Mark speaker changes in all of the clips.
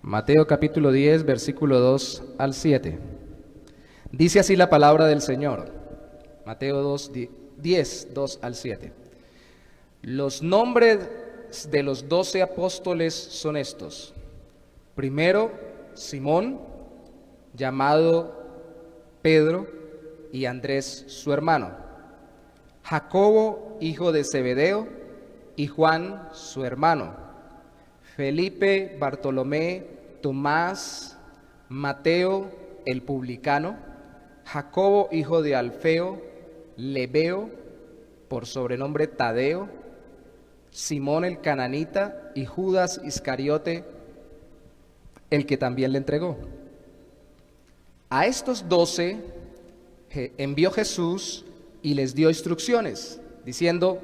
Speaker 1: Mateo capítulo 10, versículo 2 al 7. Dice así la palabra del Señor. Mateo 10, 2 al 7. Los nombres de los 12 apóstoles son estos. Primero, Simón, llamado Pedro, y Andrés, su hermano. Jacobo, hijo de Zebedeo, y Juan, su hermano. Felipe, Bartolomé, Tomás, Mateo, el publicano, Jacobo, hijo de Alfeo, Lebeo, por sobrenombre Tadeo, Simón el cananita y Judas Iscariote, el que también le entregó. A estos 12 envió Jesús y les dio instrucciones, diciendo: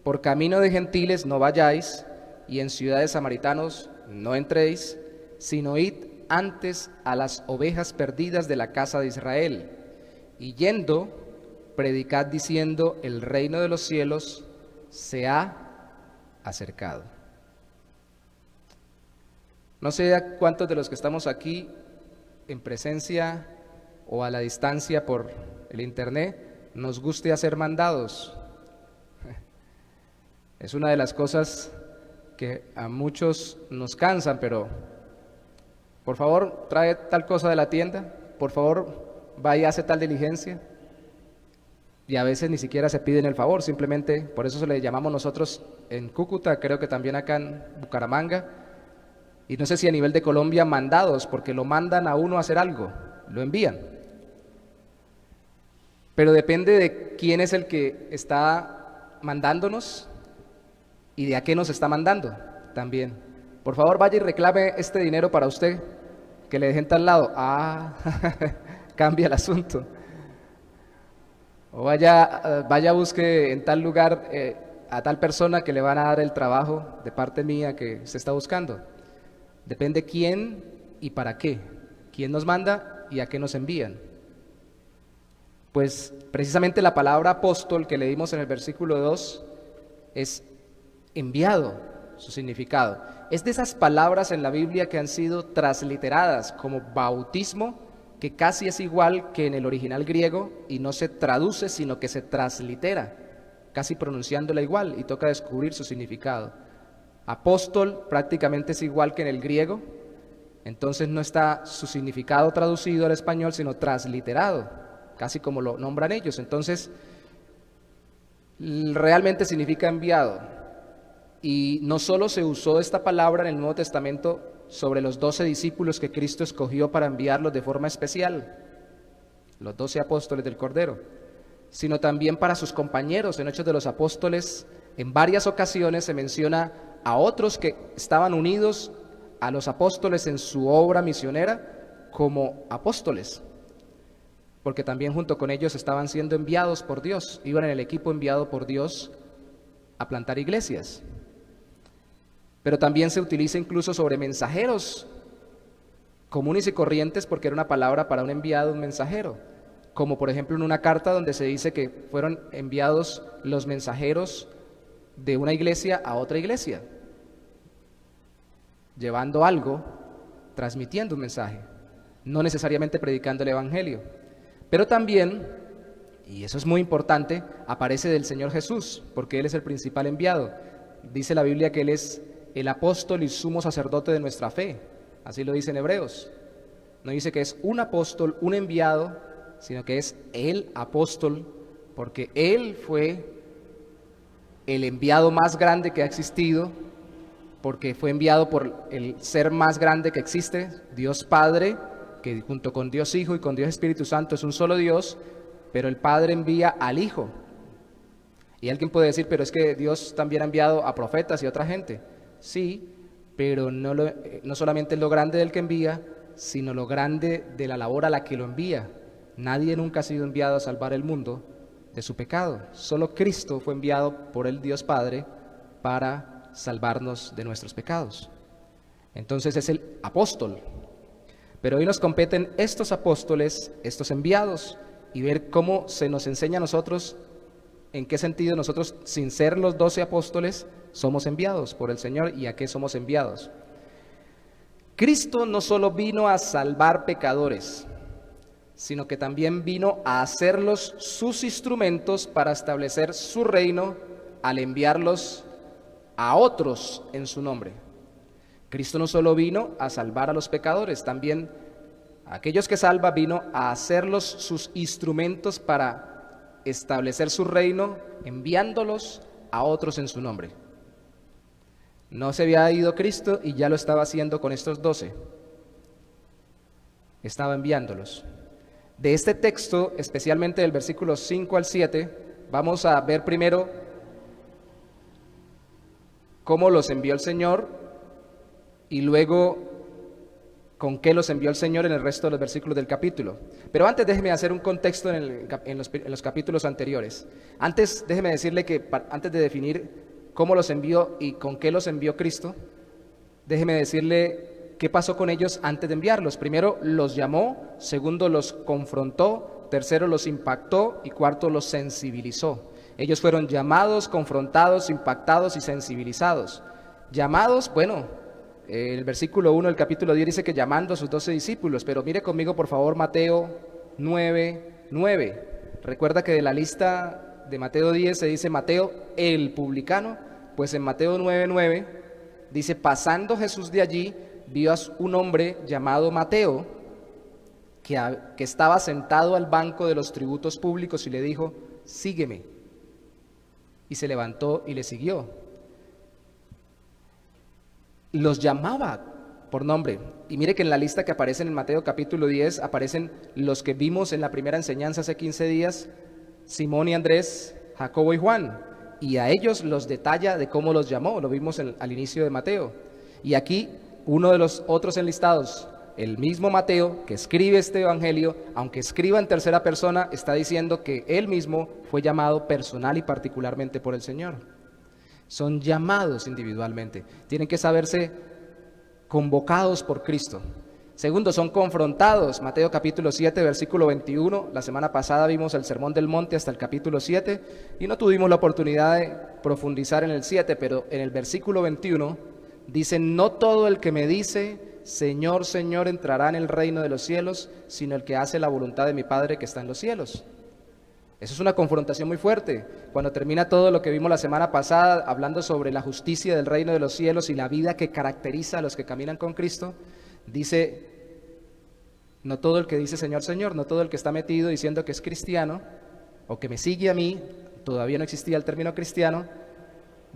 Speaker 1: por camino de gentiles no vayáis, y en ciudades samaritanos no entréis, sino id antes a las ovejas perdidas de la casa de Israel, y yendo, predicad diciendo: el reino de los cielos se ha acercado. No sé a cuántos de los que estamos aquí en presencia o a la distancia por el internet nos guste hacer mandados. Es una de las cosas que a muchos nos cansan, pero por favor trae tal cosa de la tienda, por favor vaya y hace tal diligencia, y a veces ni siquiera se piden el favor, simplemente por eso se le llamamos nosotros en Cúcuta, creo que también acá en Bucaramanga, y no sé si a nivel de Colombia, mandados, porque lo mandan a uno a hacer algo, lo envían, pero depende de quién es el que está mandándonos y de a qué nos está mandando también. Por favor, vaya y reclame este dinero para usted, que le dejen tal lado. Cambia el asunto. O vaya busque en tal lugar a tal persona que le van a dar el trabajo de parte mía que se está buscando. Depende quién y para qué, quién nos manda y a qué nos envían. Pues precisamente la palabra apóstol que leímos en el versículo 2 es enviado, su significado. Es de esas palabras en la Biblia que han sido transliteradas como bautismo, que casi es igual que en el original griego y no se traduce, sino que se translitera, casi pronunciándola igual, y toca descubrir su significado. Apóstol prácticamente es igual que en el griego, entonces no está su significado traducido al español, sino transliterado, casi como lo nombran ellos. Entonces, realmente significa enviado. Y no solo se usó esta palabra en el Nuevo Testamento sobre los 12 discípulos que Cristo escogió para enviarlos de forma especial, los 12 apóstoles del Cordero, sino también para sus compañeros. En Hechos de los Apóstoles, en varias ocasiones se menciona a otros que estaban unidos a los apóstoles en su obra misionera como apóstoles, porque también junto con ellos estaban siendo enviados por Dios, iban en el equipo enviado por Dios a plantar iglesias. Pero también se utiliza incluso sobre mensajeros comunes y corrientes, porque era una palabra para un enviado, un mensajero, como por ejemplo en una carta donde se dice que fueron enviados los mensajeros de una iglesia a otra iglesia, llevando algo, transmitiendo un mensaje, no necesariamente predicando el evangelio. Pero también, y eso es muy importante, aparece del Señor Jesús, porque Él es el principal enviado. Dice la Biblia que Él es el apóstol y sumo sacerdote de nuestra fe, así lo dice en Hebreos. No dice que es un apóstol, un enviado, sino que es el apóstol, porque Él fue el enviado más grande que ha existido, porque fue enviado por el ser más grande que existe, Dios Padre, que junto con Dios Hijo y con Dios Espíritu Santo es un solo Dios, pero el Padre envía al Hijo. Y alguien puede decir, pero es que Dios también ha enviado a profetas y a otra gente. Sí, pero no solamente es lo grande del que envía, sino lo grande de la labor a la que lo envía. Nadie nunca ha sido enviado a salvar el mundo de su pecado. Solo Cristo fue enviado por el Dios Padre para salvarnos de nuestros pecados. Entonces es el apóstol. Pero hoy nos competen estos apóstoles, estos enviados, y ver cómo se nos enseña a nosotros, en qué sentido nosotros, sin ser los 12 apóstoles, somos enviados por el Señor y a qué somos enviados. Cristo no solo vino a salvar pecadores, sino que también vino a hacerlos sus instrumentos para establecer su reino al enviarlos a otros en su nombre. Cristo no solo vino a salvar a los pecadores, también a aquellos que salva vino a hacerlos sus instrumentos para establecer su reino, enviándolos a otros en su nombre. No se había ido Cristo y ya lo estaba haciendo con estos 12. Estaba enviándolos. De este texto, especialmente del versículo 5 al 7, vamos a ver primero cómo los envió el Señor y luego con qué los envió el Señor en el resto de los versículos del capítulo. Pero antes déjeme hacer un contexto en los capítulos anteriores. Antes déjeme decirle que antes de definir cómo los envió y con qué los envió Cristo, déjeme decirle qué pasó con ellos antes de enviarlos. Primero los llamó, segundo los confrontó, tercero los impactó y cuarto los sensibilizó. Ellos fueron llamados, confrontados, impactados y sensibilizados. Llamados, bueno, el versículo 1 del capítulo 10 dice que llamando a sus 12 discípulos, pero mire conmigo por favor Mateo 9:9. Recuerda que de la lista de Mateo 10 se dice Mateo el publicano, pues en Mateo 9:9 dice, pasando Jesús de allí, vio a un hombre llamado Mateo, que estaba sentado al banco de los tributos públicos y le dijo, sígueme. Y se levantó y le siguió. Los llamaba por nombre. Y mire que en la lista que aparece en Mateo capítulo 10 aparecen los que vimos en la primera enseñanza hace 15 días, Simón y Andrés, Jacobo y Juan. Y a ellos los detalla de cómo los llamó, lo vimos al inicio de Mateo. Y aquí uno de los otros enlistados, el mismo Mateo que escribe este evangelio, aunque escriba en tercera persona, está diciendo que él mismo fue llamado personal y particularmente por el Señor. Son llamados individualmente, tienen que saberse convocados por Cristo. Segundo, son confrontados. Mateo capítulo 7, versículo 21. La semana pasada vimos el Sermón del Monte hasta el capítulo 7 y no tuvimos la oportunidad de profundizar en el 7, pero en el versículo 21 dice, no todo el que me dice, Señor, Señor, entrará en el reino de los cielos, sino el que hace la voluntad de mi Padre que está en los cielos. Eso es una confrontación muy fuerte. Cuando termina todo lo que vimos la semana pasada, hablando sobre la justicia del reino de los cielos y la vida que caracteriza a los que caminan con Cristo, dice, no todo el que dice Señor, Señor, no todo el que está metido diciendo que es cristiano o que me sigue a mí, todavía no existía el término cristiano,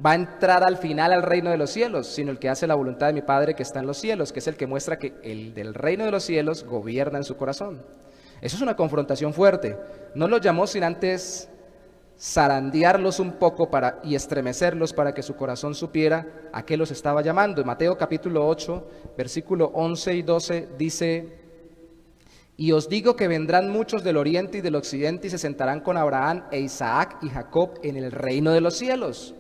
Speaker 1: va a entrar al final al reino de los cielos, sino el que hace la voluntad de mi Padre que está en los cielos, que es el que muestra que el del reino de los cielos gobierna en su corazón. Eso es una confrontación fuerte. No los llamó sin antes zarandearlos un poco y estremecerlos para que su corazón supiera a qué los estaba llamando. En Mateo capítulo 8, versículo 11 y 12 dice, y os digo que vendrán muchos del oriente y del occidente y se sentarán con Abraham e Isaac y Jacob en el reino de los cielos.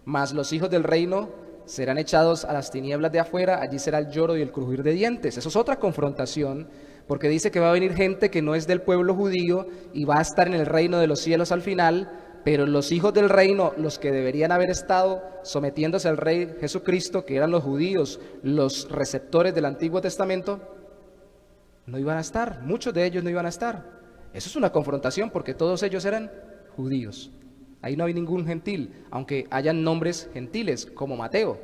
Speaker 1: Mas los hijos del reino serán echados a las tinieblas de afuera, allí será el lloro y el crujir de dientes. Eso es otra confrontación, porque dice que va a venir gente que no es del pueblo judío y va a estar en el reino de los cielos al final, pero los hijos del reino, los que deberían haber estado sometiéndose al Rey Jesucristo, que eran los judíos, los receptores del Antiguo Testamento, no iban a estar, muchos de ellos no iban a estar. Eso es una confrontación porque todos ellos eran judíos. Ahí no hay ningún gentil, aunque hayan nombres gentiles, como Mateo,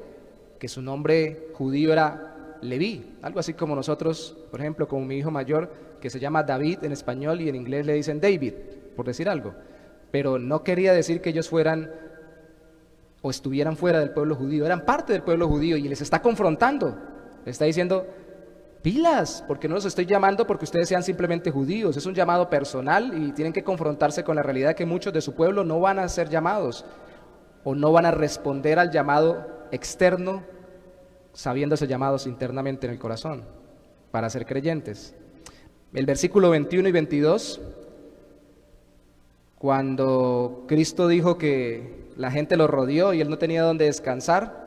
Speaker 1: que su nombre judío era Leví, algo así como nosotros, por ejemplo, como mi hijo mayor, que se llama David en español y en inglés le dicen David, por decir algo. Pero no quería decir que ellos fueran o estuvieran fuera del pueblo judío, eran parte del pueblo judío y les está confrontando, les está diciendo, pilas, porque no los estoy llamando porque ustedes sean simplemente judíos, es un llamado personal y tienen que confrontarse con la realidad de que muchos de su pueblo no van a ser llamados o no van a responder al llamado externo sabiéndose llamados internamente en el corazón para ser creyentes. El versículo 21 y 22, cuando Cristo dijo que la gente lo rodeó y él no tenía dónde descansar,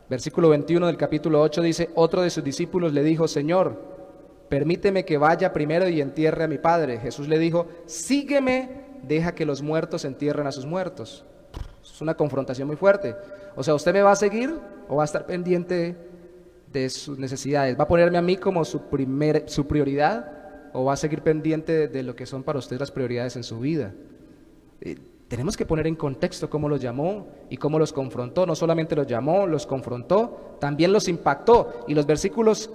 Speaker 1: versículo 21 del capítulo 8 dice, otro de sus discípulos le dijo, Señor, permíteme que vaya primero y entierre a mi padre. Jesús le dijo, sígueme, deja que los muertos entierren a sus muertos. Es una confrontación muy fuerte. O sea, ¿usted me va a seguir o va a estar pendiente de sus necesidades. ¿Va a ponerme a mí como su prioridad o va a seguir pendiente de lo que son para usted las prioridades en su vida? Tenemos que poner en contexto cómo los llamó y cómo los confrontó. No solamente los llamó, los confrontó, también los impactó. Y los versículos,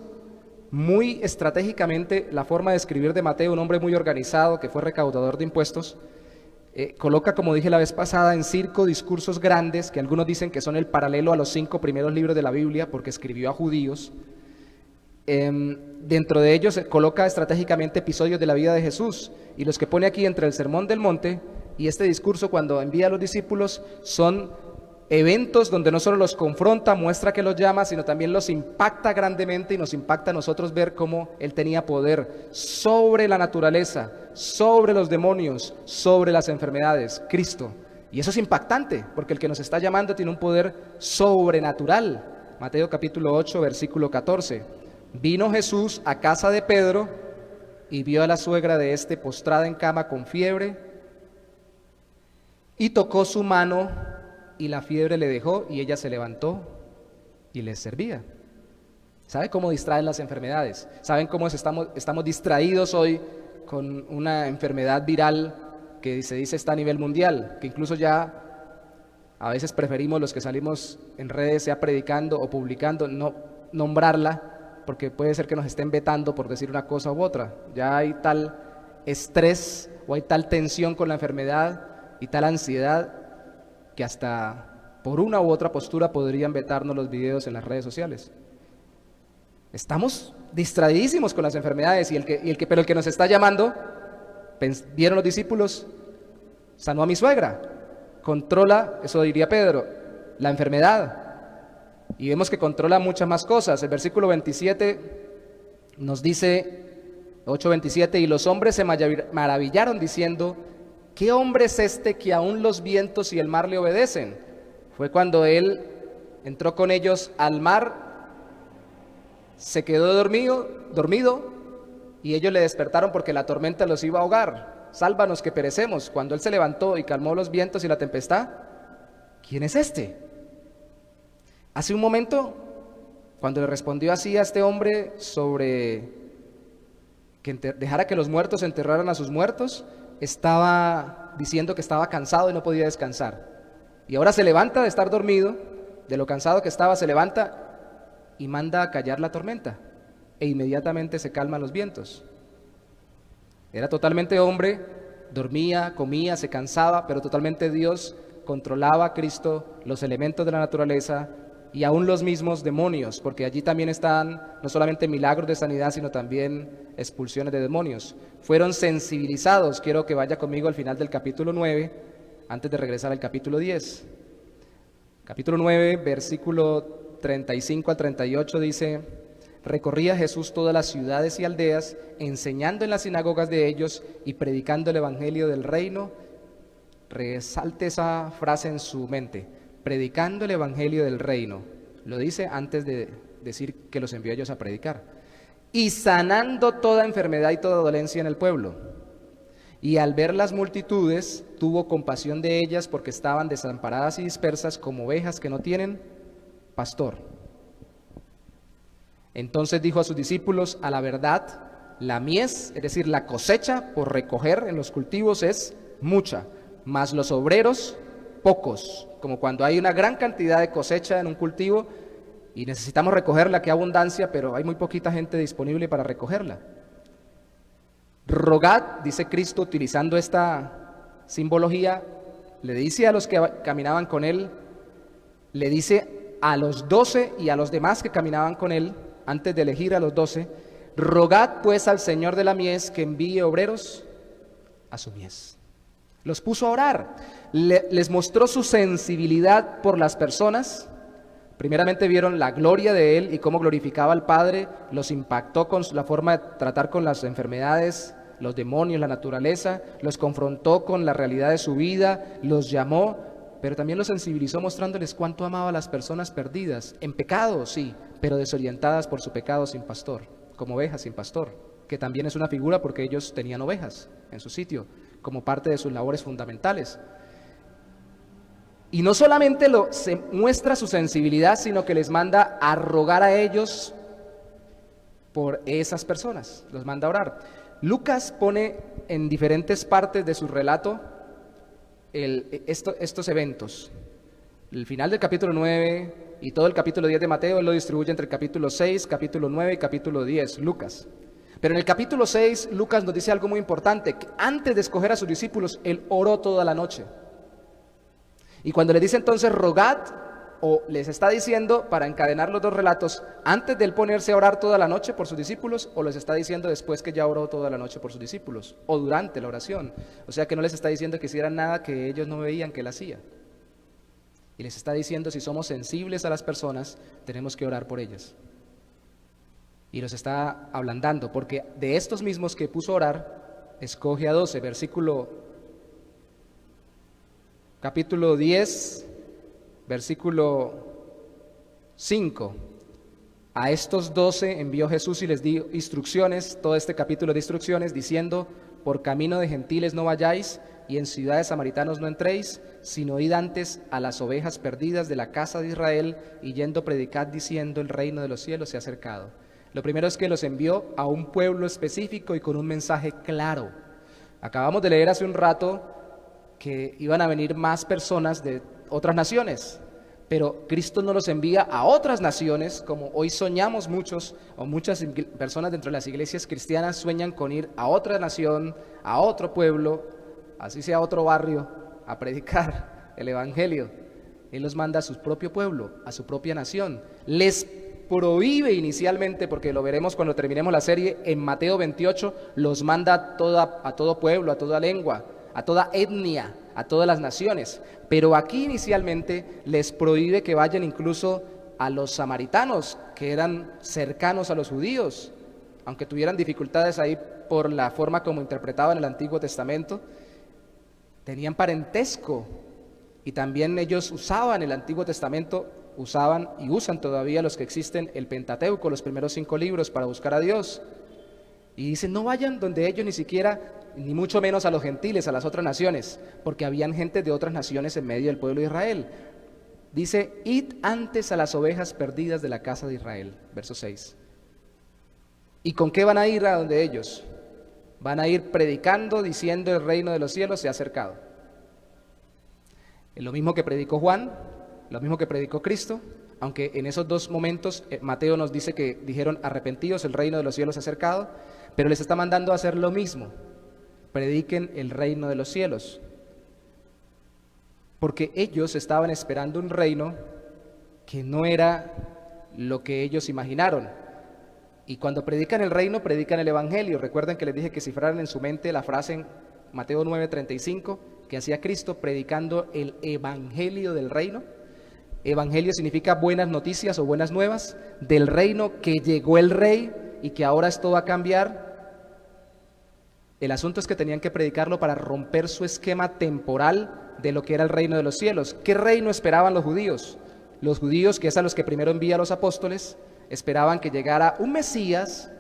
Speaker 1: muy estratégicamente, la forma de escribir de Mateo, un hombre muy organizado que fue recaudador de impuestos, coloca, como dije la vez pasada, en circo discursos grandes que algunos dicen que son el paralelo a los 5 primeros libros de la Biblia porque escribió a judíos. Dentro de ellos coloca estratégicamente episodios de la vida de Jesús, y los que pone aquí entre el Sermón del Monte y este discurso cuando envía a los discípulos son eventos donde no solo los confronta, muestra que los llama, sino también los impacta grandemente, y nos impacta a nosotros ver cómo Él tenía poder sobre la naturaleza, sobre los demonios, sobre las enfermedades, Cristo. Y eso es impactante, porque el que nos está llamando tiene un poder sobrenatural. Mateo capítulo 8, versículo 14. Vino Jesús a casa de Pedro y vio a la suegra de éste postrada en cama con fiebre, y tocó su mano, y la fiebre le dejó, y ella se levantó y les servía. ¿Sabe cómo distraen las enfermedades? ¿Saben cómo estamos distraídos hoy con una enfermedad viral que se dice está a nivel mundial? Que incluso ya a veces preferimos los que salimos en redes, sea predicando o publicando, no nombrarla, porque puede ser que nos estén vetando por decir una cosa u otra. Ya hay tal estrés o hay tal tensión con la enfermedad y tal ansiedad que hasta por una u otra postura podrían vetarnos los videos en las redes sociales. Estamos distraídísimos con las enfermedades, pero el que nos está llamando, vieron los discípulos, sanó a mi suegra, controla, eso diría Pedro, la enfermedad, y vemos que controla muchas más cosas. El versículo 27 nos dice, 8:27, y los hombres se maravillaron diciendo: ¿qué hombre es este que aún los vientos y el mar le obedecen? Fue cuando él entró con ellos al mar, se quedó dormido, y ellos le despertaron porque la tormenta los iba a ahogar. Sálvanos que perecemos. Cuando él se levantó y calmó los vientos y la tempestad, ¿quién es este? Hace un momento, cuando le respondió así a este hombre sobre que dejara que los muertos enterraran a sus muertos, estaba diciendo que estaba cansado y no podía descansar. Y ahora se levanta de estar dormido, de lo cansado que estaba, se levanta y manda a callar la tormenta, e inmediatamente se calman los vientos. Era totalmente hombre, dormía, comía, se cansaba, pero totalmente Dios. Controlaba a Cristo los elementos de la naturaleza y aún los mismos demonios, porque allí también están no solamente milagros de sanidad, sino también expulsiones de demonios. Fueron sensibilizados. Quiero que vaya conmigo al final del capítulo 9, antes de regresar al capítulo 10. Capítulo 9, versículo 35 al 38 dice: recorría Jesús todas las ciudades y aldeas, enseñando en las sinagogas de ellos y predicando el evangelio del reino. Resalte esa frase en su mente: predicando el evangelio del reino. Lo dice antes de decir que los envió a ellos a predicar. Y sanando toda enfermedad y toda dolencia en el pueblo. Y al ver las multitudes, tuvo compasión de ellas, porque estaban desamparadas y dispersas como ovejas que no tienen pastor. Entonces dijo a sus discípulos: a la verdad, la mies, es decir, la cosecha por recoger en los cultivos es mucha, mas los obreros pocos. Como cuando hay una gran cantidad de cosecha en un cultivo y necesitamos recogerla, qué abundancia, pero hay muy poquita gente disponible para recogerla. Rogad, dice Cristo, utilizando esta simbología, le dice a los que caminaban con él, le dice a los 12 y a los demás que caminaban con él, antes de elegir a los 12, rogad pues al Señor de la mies que envíe obreros a su mies. Los puso a orar, les mostró su sensibilidad por las personas. Primeramente vieron la gloria de Él y cómo glorificaba al Padre, los impactó con la forma de tratar con las enfermedades, los demonios, la naturaleza, los confrontó con la realidad de su vida, los llamó, pero también los sensibilizó mostrándoles cuánto amaba a las personas perdidas, en pecado, sí, pero desorientadas por su pecado, sin pastor, como ovejas sin pastor, que también es una figura porque ellos tenían ovejas en su sitio, como parte de sus labores fundamentales. Y no solamente se muestra su sensibilidad, sino que les manda a rogar a ellos por esas personas, los manda a orar. Lucas pone en diferentes partes de su relato estos eventos. El final del capítulo 9 y todo el capítulo 10 de Mateo, él lo distribuye entre el capítulo 6, capítulo 9 y capítulo 10, Lucas. Pero en el capítulo 6, Lucas nos dice algo muy importante, que antes de escoger a sus discípulos, él oró toda la noche. Y cuando le dice entonces rogad, o les está diciendo, para encadenar los dos relatos, antes de él ponerse a orar toda la noche por sus discípulos, o les está diciendo después que ya oró toda la noche por sus discípulos, o durante la oración. O sea que no les está diciendo que hicieran nada que ellos no veían que él hacía. Y les está diciendo, si somos sensibles a las personas, tenemos que orar por ellas. Y los está ablandando, porque de estos mismos que puso a orar, escoge a 12, capítulo 10, versículo 5. A estos 12 envió Jesús y les dio instrucciones, todo este capítulo de instrucciones, diciendo, por camino de gentiles no vayáis, y en ciudades samaritanos no entréis, sino id antes a las ovejas perdidas de la casa de Israel, y yendo predicad diciendo, el reino de los cielos se ha acercado. Lo primero es que los envió a un pueblo específico y con un mensaje claro. Acabamos de leer hace un rato que iban a venir más personas de otras naciones, pero Cristo no los envía a otras naciones, como hoy soñamos muchos, o muchas personas dentro de las iglesias cristianas sueñan con ir a otra nación, a otro pueblo, así sea otro barrio, a predicar el evangelio. Él los manda a su propio pueblo, a su propia nación. Les prohíbe inicialmente, porque lo veremos cuando terminemos la serie, en Mateo 28, los manda a todo pueblo, a toda lengua, a toda etnia, a todas las naciones. Pero aquí inicialmente les prohíbe que vayan incluso a los samaritanos, que eran cercanos a los judíos, aunque tuvieran dificultades ahí por la forma como interpretaban el Antiguo Testamento, tenían parentesco y también ellos usaban el Antiguo Testamento, usaban y usan todavía los que existen el Pentateuco, los primeros 5 libros para buscar a Dios. Y dicen, no vayan donde ellos ni siquiera, ni mucho menos a los gentiles, a las otras naciones, porque habían gente de otras naciones en medio del pueblo de Israel. Dice, id antes a las ovejas perdidas de la casa de Israel, verso 6. ¿Y con qué van a ir a donde ellos? Van a ir predicando, diciendo el reino de los cielos se ha acercado. Es lo mismo que predicó Juan, lo mismo que predicó Cristo, aunque en esos dos momentos Mateo nos dice que dijeron arrepentidos, el reino de los cielos se ha acercado, pero les está mandando a hacer lo mismo, prediquen el reino de los cielos, porque ellos estaban esperando un reino que no era lo que ellos imaginaron. Y cuando predican el reino, predican el evangelio. Recuerden que les dije que cifraran en su mente la frase en Mateo 9:35 que hacía Cristo predicando el evangelio del reino. Evangelio significa buenas noticias o buenas nuevas del reino, que llegó el rey y que ahora esto va a cambiar. El asunto es que tenían que predicarlo para romper su esquema temporal de lo que era el reino de los cielos. ¿Qué reino esperaban los judíos? Los judíos, que es a los que primero envía a los apóstoles, esperaban que llegara un Mesías,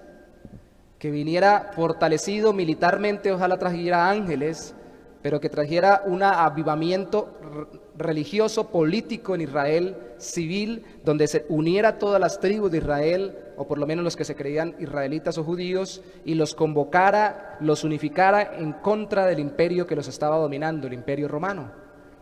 Speaker 1: que viniera fortalecido militarmente, ojalá trajera ángeles, pero que trajera un avivamiento religioso, político en Israel, civil, donde se uniera todas las tribus de Israel, o por lo menos los que se creían israelitas o judíos, y los convocara, los unificara en contra del imperio que los estaba dominando, el imperio romano.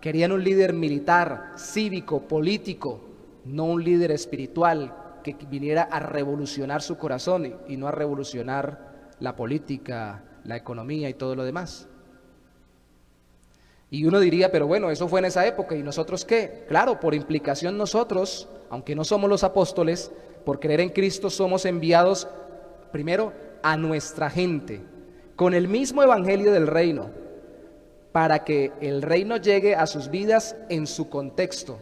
Speaker 1: Querían un líder militar, cívico, político, no un líder espiritual que viniera a revolucionar su corazón y no a revolucionar la política, la economía y todo lo demás. Y uno diría, pero bueno, eso fue en esa época, ¿y nosotros qué? Claro, por implicación nosotros, aunque no somos los apóstoles, por creer en Cristo somos enviados primero a nuestra gente, con el mismo evangelio del reino, para que el reino llegue a sus vidas en su contexto,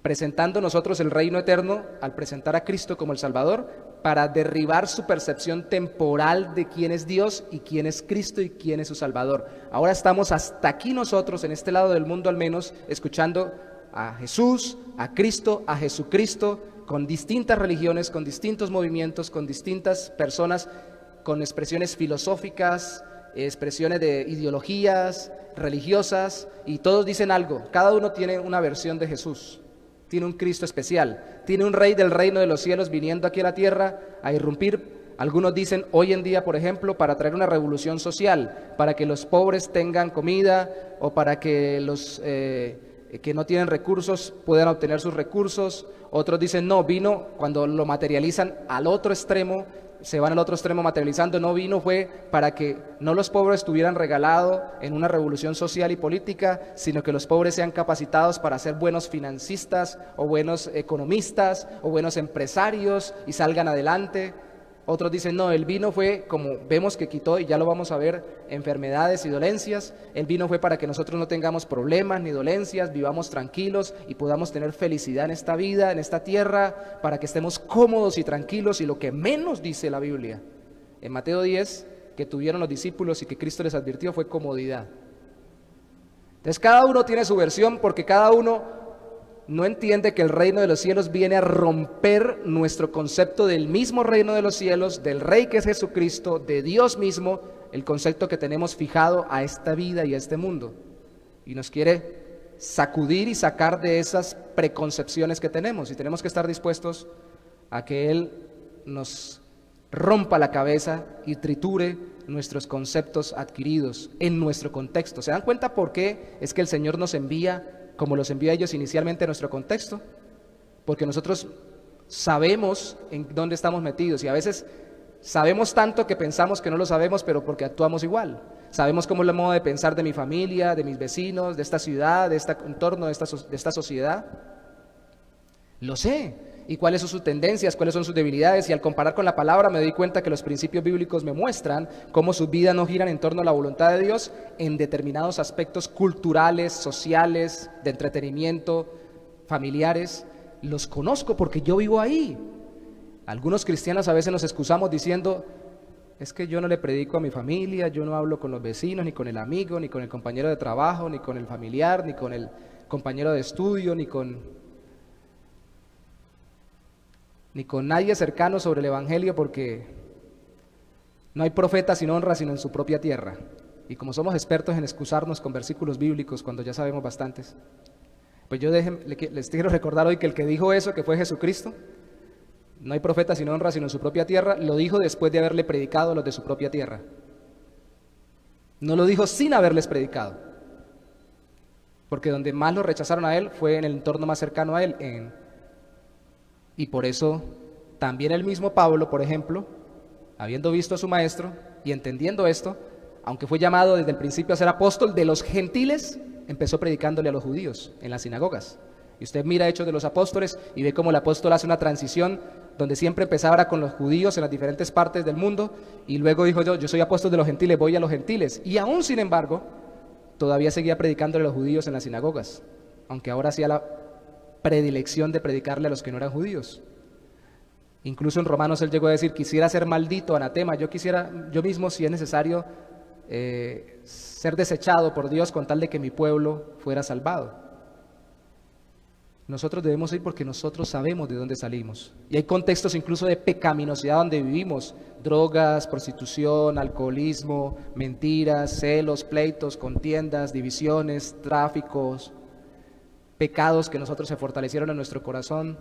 Speaker 1: presentando nosotros el reino eterno al presentar a Cristo como el Salvador, para derribar su percepción temporal de quién es Dios y quién es Cristo y quién es su Salvador. Ahora estamos hasta aquí nosotros, en este lado del mundo al menos, escuchando a Jesús, a Cristo, a Jesucristo, con distintas religiones, con distintos movimientos, con distintas personas, con expresiones filosóficas, expresiones de ideologías, religiosas y todos dicen algo. Cada uno tiene una versión de Jesús, tiene un Cristo especial, tiene un rey del reino de los cielos viniendo aquí a la tierra a irrumpir. Algunos dicen hoy en día, por ejemplo, para traer una revolución social, para que los pobres tengan comida o para que los que no tienen recursos puedan obtener sus recursos. Otros dicen no, vino cuando lo materializan al otro extremo, se van al otro extremo materializando, no vino fue para que no los pobres estuvieran regalados en una revolución social y política, sino que los pobres sean capacitados para ser buenos financistas o buenos economistas o buenos empresarios y salgan adelante. Otros dicen, no, el vino fue, como vemos que quitó, y ya lo vamos a ver, enfermedades y dolencias. El vino fue para que nosotros no tengamos problemas ni dolencias, vivamos tranquilos y podamos tener felicidad en esta vida, en esta tierra, para que estemos cómodos y tranquilos. Y lo que menos dice la Biblia, en Mateo 10, que tuvieron los discípulos y que Cristo les advirtió, fue comodidad. Entonces cada uno tiene su versión porque cada uno no entiende que el reino de los cielos viene a romper nuestro concepto del mismo reino de los cielos, del rey que es Jesucristo, de Dios mismo, el concepto que tenemos fijado a esta vida y a este mundo. Y nos quiere sacudir y sacar de esas preconcepciones que tenemos. Y tenemos que estar dispuestos a que Él nos rompa la cabeza y triture nuestros conceptos adquiridos en nuestro contexto. ¿Se dan cuenta por qué es que el Señor nos envía como los envía ellos inicialmente a nuestro contexto? Porque nosotros sabemos en dónde estamos metidos y a veces sabemos tanto que pensamos que no lo sabemos, pero porque actuamos igual. Sabemos cómo es el modo de pensar de mi familia, de mis vecinos, de esta ciudad, de este entorno, de esta sociedad. Lo sé. Y cuáles son sus tendencias, cuáles son sus debilidades, y al comparar con la palabra me doy cuenta que los principios bíblicos me muestran cómo sus vidas no giran en torno a la voluntad de Dios en determinados aspectos culturales, sociales, de entretenimiento, familiares. Los conozco porque yo vivo ahí. Algunos cristianos a veces nos excusamos diciendo, es que yo no le predico a mi familia, yo no hablo con los vecinos, ni con el amigo, ni con el compañero de trabajo, ni con el familiar, ni con el compañero de estudio, ni con nadie cercano sobre el Evangelio, porque no hay profeta sin honra sino en su propia tierra. Y como somos expertos en excusarnos con versículos bíblicos cuando ya sabemos bastantes, pues yo les quiero recordar hoy que el que dijo eso, que fue Jesucristo, no hay profeta sin honra sino en su propia tierra, lo dijo después de haberle predicado a los de su propia tierra. No lo dijo sin haberles predicado, porque donde más lo rechazaron a él fue en el entorno más cercano a él, y por eso también el mismo Pablo, por ejemplo, habiendo visto a su maestro y entendiendo esto, aunque fue llamado desde el principio a ser apóstol de los gentiles, empezó predicándole a los judíos en las sinagogas. Y usted mira Hechos de los Apóstoles y ve cómo el apóstol hace una transición donde siempre empezaba con los judíos en las diferentes partes del mundo y luego dijo yo soy apóstol de los gentiles, voy a los gentiles. Y aún sin embargo, todavía seguía predicándole a los judíos en las sinagogas, aunque ahora hacía la predilección de predicarle a los que no eran judíos. Incluso en Romanos él llegó a decir, quisiera ser maldito, anatema, yo mismo, si es necesario, ser desechado por Dios con tal de que mi pueblo fuera salvado. Nosotros debemos ir porque nosotros sabemos de dónde salimos. Y hay contextos incluso de pecaminosidad donde vivimos, drogas, prostitución, alcoholismo, mentiras, celos, pleitos, contiendas, divisiones, tráficos, pecados que nosotros se fortalecieron en nuestro corazón.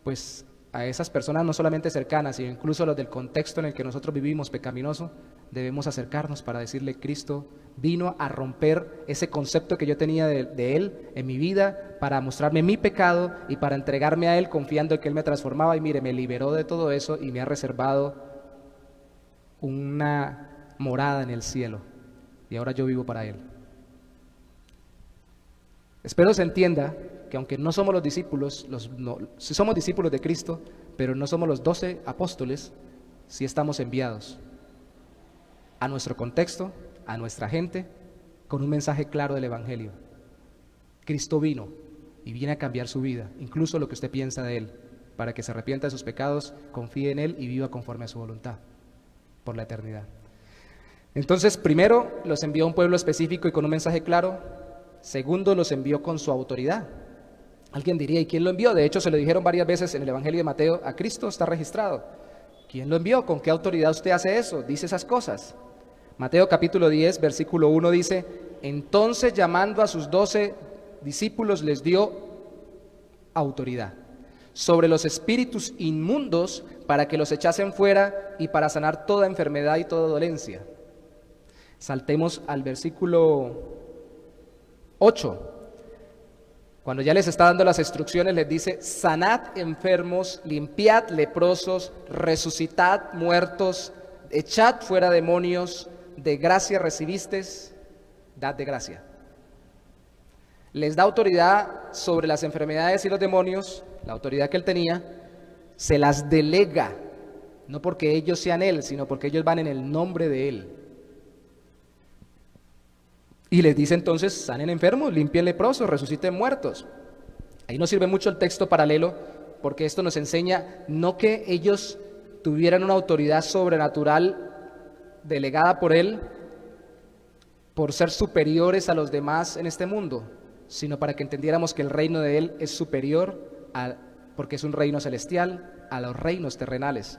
Speaker 1: Pues a esas personas no solamente cercanas, sino incluso a los del contexto en el que nosotros vivimos pecaminoso, debemos acercarnos para decirle, Cristo vino a romper ese concepto que yo tenía de Él en mi vida, para mostrarme mi pecado y para entregarme a Él confiando en que Él me transformaba. Y mire, me liberó de todo eso y me ha reservado una morada en el cielo. Y ahora yo vivo para Él. Espero se entienda que aunque no somos los discípulos, si somos discípulos de Cristo, pero no somos los 12 apóstoles, sí estamos enviados a nuestro contexto, a nuestra gente, con un mensaje claro del Evangelio. Cristo vino y viene a cambiar su vida, incluso lo que usted piensa de Él, para que se arrepienta de sus pecados, confíe en Él y viva conforme a su voluntad por la eternidad. Entonces, primero, los envió a un pueblo específico y con un mensaje claro. Segundo, los envió con su autoridad. Alguien diría, ¿y quién lo envió? De hecho, se lo dijeron varias veces en el Evangelio de Mateo, a Cristo está registrado. ¿Quién lo envió? ¿Con qué autoridad usted hace eso? Dice esas cosas. Mateo capítulo 10, versículo 1 dice, Entonces, llamando a sus 12 discípulos, les dio autoridad sobre los espíritus inmundos para que los echasen fuera y para sanar toda enfermedad y toda dolencia. Saltemos al versículo 8. Cuando ya les está dando las instrucciones, les dice: sanad enfermos, limpiad leprosos, resucitad muertos, echad fuera demonios, de gracia recibisteis, dad de gracia. Les da autoridad sobre las enfermedades y los demonios, la autoridad que él tenía, se las delega, no porque ellos sean él, sino porque ellos van en el nombre de él. Y les dice entonces: sanen enfermos, limpien leprosos, resuciten muertos. Ahí nos sirve mucho el texto paralelo, porque esto nos enseña no que ellos tuvieran una autoridad sobrenatural delegada por él por ser superiores a los demás en este mundo, sino para que entendiéramos que el reino de él es superior, porque es un reino celestial, a los reinos terrenales.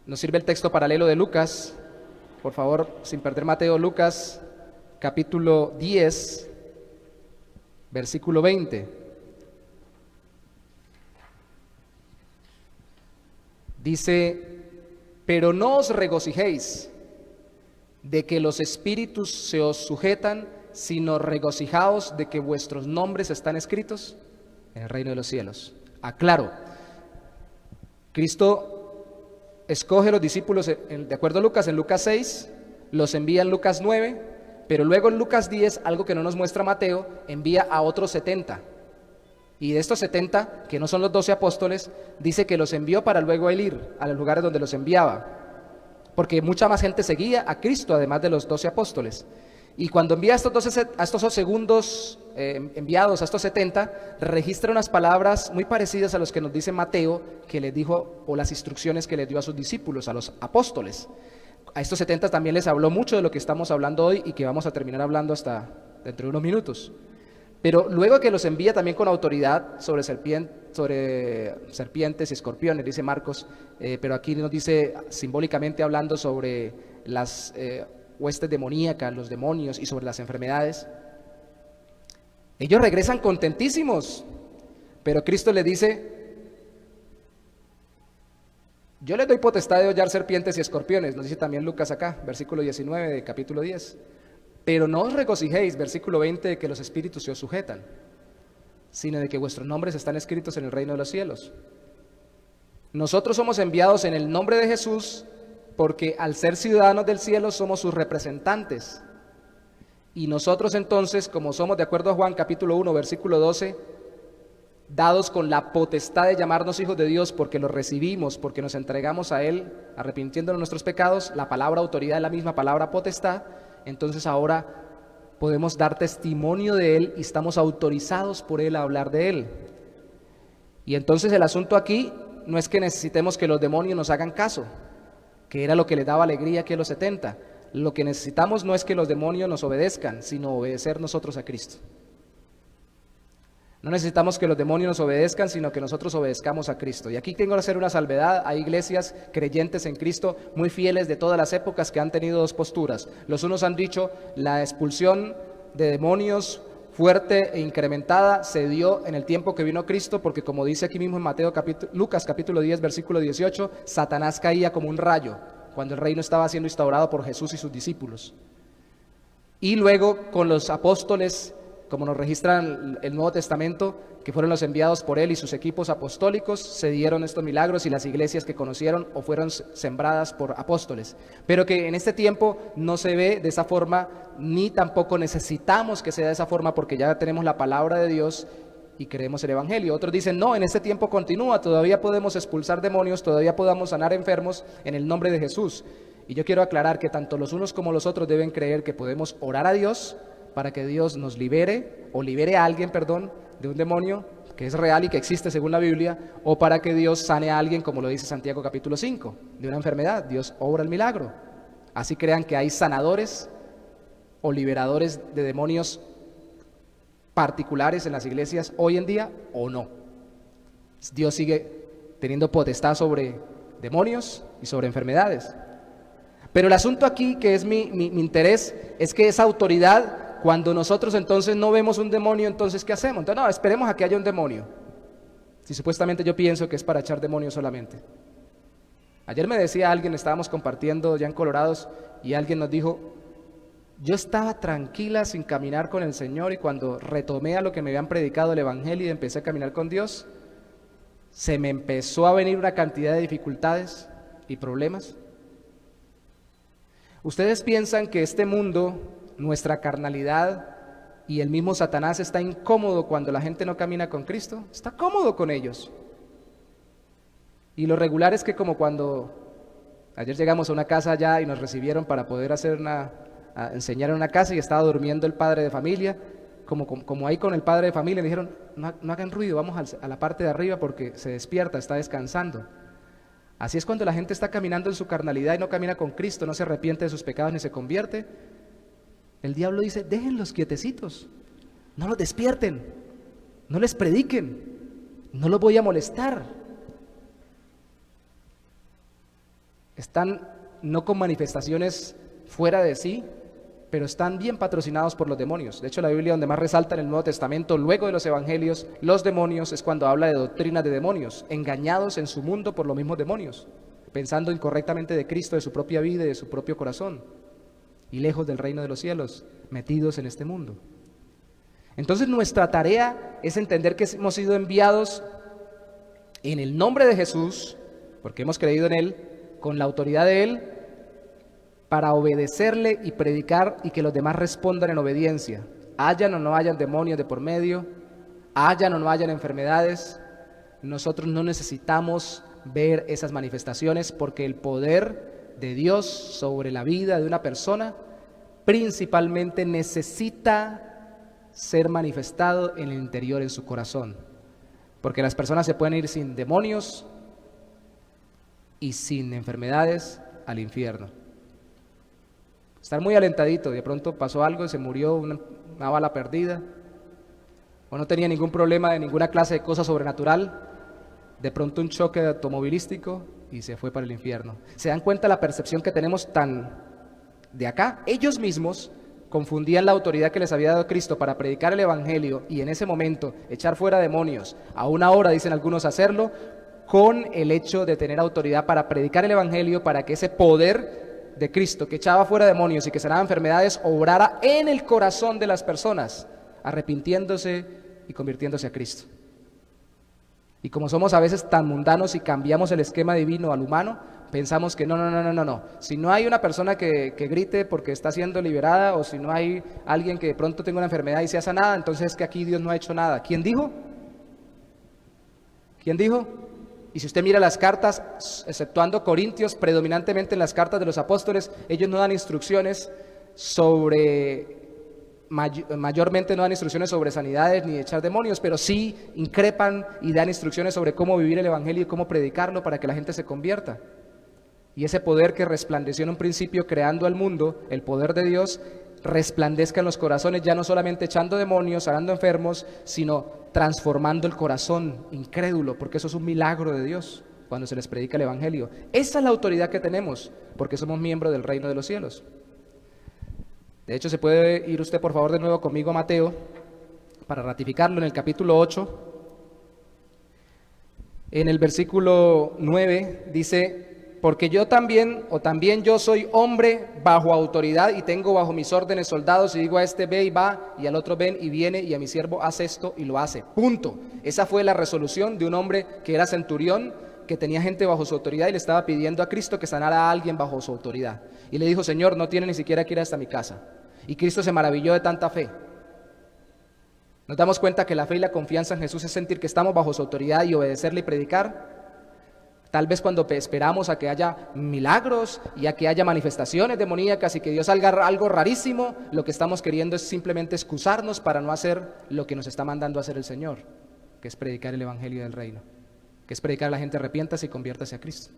Speaker 1: Nos sirve el texto paralelo de Lucas, por favor, sin perder Mateo. Lucas capítulo 10, versículo 20. Dice: pero no os regocijéis de que los espíritus se os sujetan, sino regocijaos de que vuestros nombres están escritos en el reino de los cielos. Aclaro, Cristo escoge a los discípulos de acuerdo a Lucas, en Lucas 6, los envía en Lucas 9, pero luego en Lucas 10, algo que no nos muestra Mateo, envía a otros 70. Y de estos 70, que no son los 12 apóstoles, dice que los envió para luego él ir a los lugares donde los enviaba, porque mucha más gente seguía a Cristo, además de los 12 apóstoles. Y cuando envía a estos dos segundos enviados, a estos 70, registra unas palabras muy parecidas a los que nos dice Mateo, que les dijo, o las instrucciones que les dio a sus discípulos, a los apóstoles. A estos 70 también les habló mucho de lo que estamos hablando hoy y que vamos a terminar hablando hasta dentro de unos minutos. Pero luego que los envía también con autoridad sobre serpientes y escorpiones, dice Marcos, pero aquí nos dice simbólicamente hablando sobre las huestes demoníacas, los demonios y sobre las enfermedades. Ellos regresan contentísimos, pero Cristo les dice: yo les doy potestad de hollar serpientes y escorpiones, nos dice también Lucas acá, versículo 19 de capítulo 10. Pero no os regocijéis, versículo 20, de que los espíritus se os sujetan, sino de que vuestros nombres están escritos en el reino de los cielos. Nosotros somos enviados en el nombre de Jesús, porque al ser ciudadanos del cielo somos sus representantes. Y nosotros entonces, como somos, de acuerdo a Juan capítulo 1, versículo 12, dados con la potestad de llamarnos hijos de Dios, porque los recibimos, porque nos entregamos a Él, arrepintiéndonos de nuestros pecados, la palabra autoridad es la misma palabra potestad. Entonces ahora podemos dar testimonio de Él y estamos autorizados por Él a hablar de Él. Y entonces el asunto aquí no es que necesitemos que los demonios nos hagan caso, que era lo que les daba alegría aquí a los 70. Lo que necesitamos no es que los demonios nos obedezcan, sino obedecer nosotros a Cristo. No necesitamos que los demonios nos obedezcan, sino que nosotros obedezcamos a Cristo. Y aquí tengo que hacer una salvedad: hay iglesias creyentes en Cristo muy fieles de todas las épocas que han tenido dos posturas. Los unos han dicho: la expulsión de demonios fuerte e incrementada se dio en el tiempo que vino Cristo, porque como dice aquí mismo en Lucas capítulo 10, versículo 18, Satanás caía como un rayo cuando el reino estaba siendo instaurado por Jesús y sus discípulos. Y luego con los apóstoles, como nos registra el Nuevo Testamento, que fueron los enviados por él y sus equipos apostólicos, se dieron estos milagros y las iglesias que conocieron o fueron sembradas por apóstoles. Pero que en este tiempo no se ve de esa forma, ni tampoco necesitamos que sea de esa forma, porque ya tenemos la palabra de Dios y creemos el Evangelio. Otros dicen: no, en este tiempo continúa, todavía podemos expulsar demonios, todavía podamos sanar enfermos en el nombre de Jesús. Y yo quiero aclarar que tanto los unos como los otros deben creer que podemos orar a Dios para que Dios nos libere, o libere a alguien, de un demonio que es real y que existe según la Biblia, o para que Dios sane a alguien, como lo dice Santiago capítulo 5, de una enfermedad. Dios obra el milagro. Así crean que hay sanadores o liberadores de demonios particulares en las iglesias hoy en día, o no. Dios sigue teniendo potestad sobre demonios y sobre enfermedades. Pero el asunto aquí, que es mi interés, es que esa autoridad, Cuando nosotros entonces no vemos un demonio, entonces ¿qué hacemos? Entonces, no, esperemos a que haya un demonio. Si supuestamente yo pienso que es para echar demonios solamente. Ayer me decía alguien, estábamos compartiendo ya en Colorados, y alguien nos dijo, yo estaba tranquila sin caminar con el Señor, y cuando retomé a lo que me habían predicado el Evangelio y empecé a caminar con Dios, se me empezó a venir una cantidad de dificultades y problemas. ¿Ustedes piensan que este mundo, nuestra carnalidad y el mismo Satanás está incómodo cuando la gente no camina con Cristo? Está cómodo con ellos. Y lo regular es que como cuando ayer llegamos a una casa allá y nos recibieron para poder enseñar en una casa y estaba durmiendo el padre de familia, como ahí con el padre de familia le dijeron, no hagan ruido, vamos a la parte de arriba porque se despierta, está descansando. Así es cuando la gente está caminando en su carnalidad y no camina con Cristo, no se arrepiente de sus pecados ni se convierte. El diablo dice, déjenlos quietecitos, no los despierten, no les prediquen, no los voy a molestar. Están no con manifestaciones fuera de sí, pero están bien patrocinados por los demonios. De hecho, la Biblia donde más resalta en el Nuevo Testamento, luego de los evangelios, los demonios, es cuando habla de doctrinas de demonios, engañados en su mundo por los mismos demonios, pensando incorrectamente de Cristo, de su propia vida y de su propio corazón, y lejos del reino de los cielos, metidos en este mundo. Entonces nuestra tarea es entender que hemos sido enviados en el nombre de Jesús, porque hemos creído en Él, con la autoridad de Él, para obedecerle y predicar y que los demás respondan en obediencia. Hayan o no hayan demonios de por medio, hayan o no hayan enfermedades, nosotros no necesitamos ver esas manifestaciones porque el poder de Dios sobre la vida de una persona principalmente necesita ser manifestado en el interior, en su corazón. Porque las personas se pueden ir sin demonios y sin enfermedades al infierno. Estar muy alentadito, de pronto pasó algo, se murió una bala perdida, o no tenía ningún problema de ninguna clase de cosa sobrenatural, de pronto un choque automovilístico y se fue para el infierno. ¿Se dan cuenta la percepción que tenemos tan de acá? Ellos mismos confundían la autoridad que les había dado Cristo para predicar el Evangelio y en ese momento echar fuera demonios, a una hora dicen algunos hacerlo, con el hecho de tener autoridad para predicar el Evangelio, para que ese poder de Cristo que echaba fuera demonios y que sanaba enfermedades obrara en el corazón de las personas, arrepintiéndose y convirtiéndose a Cristo. Y como somos a veces tan mundanos y cambiamos el esquema divino al humano, pensamos que no. Si no hay una persona que grite porque está siendo liberada, o si no hay alguien que de pronto tenga una enfermedad y sea sanada, entonces es que aquí Dios no ha hecho nada. ¿Quién dijo? ¿Quién dijo? Y si usted mira las cartas, exceptuando Corintios, predominantemente en las cartas de los apóstoles, ellos no dan instrucciones mayormente no dan instrucciones sobre sanidades ni echar demonios, pero sí increpan y dan instrucciones sobre cómo vivir el Evangelio y cómo predicarlo para que la gente se convierta. Y ese poder que resplandeció en un principio creando al mundo, el poder de Dios, resplandezca en los corazones, ya no solamente echando demonios, sanando enfermos, sino transformando el corazón incrédulo, porque eso es un milagro de Dios cuando se les predica el Evangelio. Esa es la autoridad que tenemos, porque somos miembros del reino de los cielos. De hecho, se puede ir usted por favor de nuevo conmigo a Mateo, para ratificarlo en el capítulo 8. En el versículo 9 dice: porque yo también yo soy hombre bajo autoridad y tengo bajo mis órdenes soldados y digo a este ve y va y al otro ven y viene y a mi siervo haz esto y lo hace. Punto. Esa fue la resolución de un hombre que era centurión, que tenía gente bajo su autoridad y le estaba pidiendo a Cristo que sanara a alguien bajo su autoridad. Y le dijo: Señor, no tiene ni siquiera que ir hasta mi casa. Y Cristo se maravilló de tanta fe. Nos damos cuenta que la fe y la confianza en Jesús es sentir que estamos bajo su autoridad y obedecerle y predicar. Tal vez cuando esperamos a que haya milagros y a que haya manifestaciones demoníacas y que Dios haga algo rarísimo, lo que estamos queriendo es simplemente excusarnos para no hacer lo que nos está mandando a hacer el Señor, que es predicar el Evangelio del Reino, que es predicar a la gente arrepiéntase y conviértase a Cristo.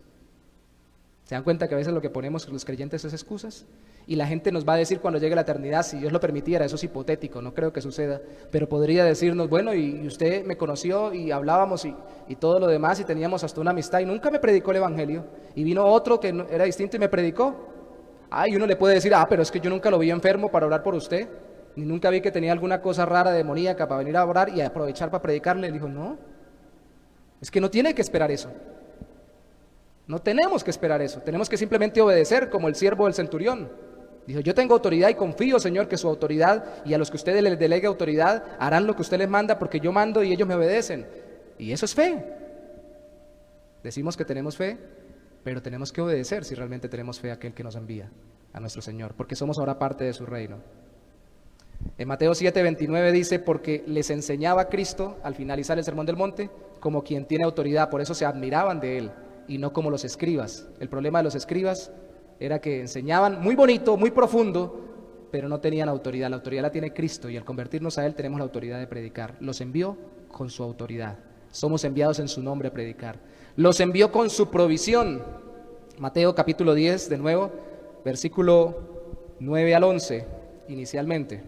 Speaker 1: ¿Se dan cuenta que a veces lo que ponemos los creyentes es excusas? Y la gente nos va a decir cuando llegue la eternidad, si Dios lo permitiera, eso es hipotético, no creo que suceda, pero podría decirnos: bueno, y usted me conoció y hablábamos y todo lo demás y teníamos hasta una amistad y nunca me predicó el Evangelio, y vino otro que era distinto y me predicó. Y uno le puede decir: pero es que yo nunca lo vi enfermo para orar por usted, ni nunca vi que tenía alguna cosa rara, demoníaca, para venir a orar y a aprovechar para predicarle. Él dijo, no, es que no tiene que esperar eso. No tenemos que esperar eso, tenemos que simplemente obedecer como el siervo del centurión. Dijo, yo tengo autoridad y confío, Señor, que su autoridad y a los que usted les delegue autoridad harán lo que usted les manda porque yo mando y ellos me obedecen. Y eso es fe. Decimos que tenemos fe, pero tenemos que obedecer si realmente tenemos fe a aquel que nos envía, a nuestro Señor, porque somos ahora parte de su reino. En Mateo 7:29 dice, porque les enseñaba a Cristo al finalizar el Sermón del Monte como quien tiene autoridad, por eso se admiraban de él y no como los escribas. El problema de los escribas era que enseñaban muy bonito, muy profundo, pero no tenían autoridad. La autoridad la tiene Cristo y al convertirnos a Él tenemos la autoridad de predicar. Los envió con su autoridad. Somos enviados en su nombre a predicar. Los envió con su provisión. Mateo capítulo 10, de nuevo, versículo 9 al 11, inicialmente.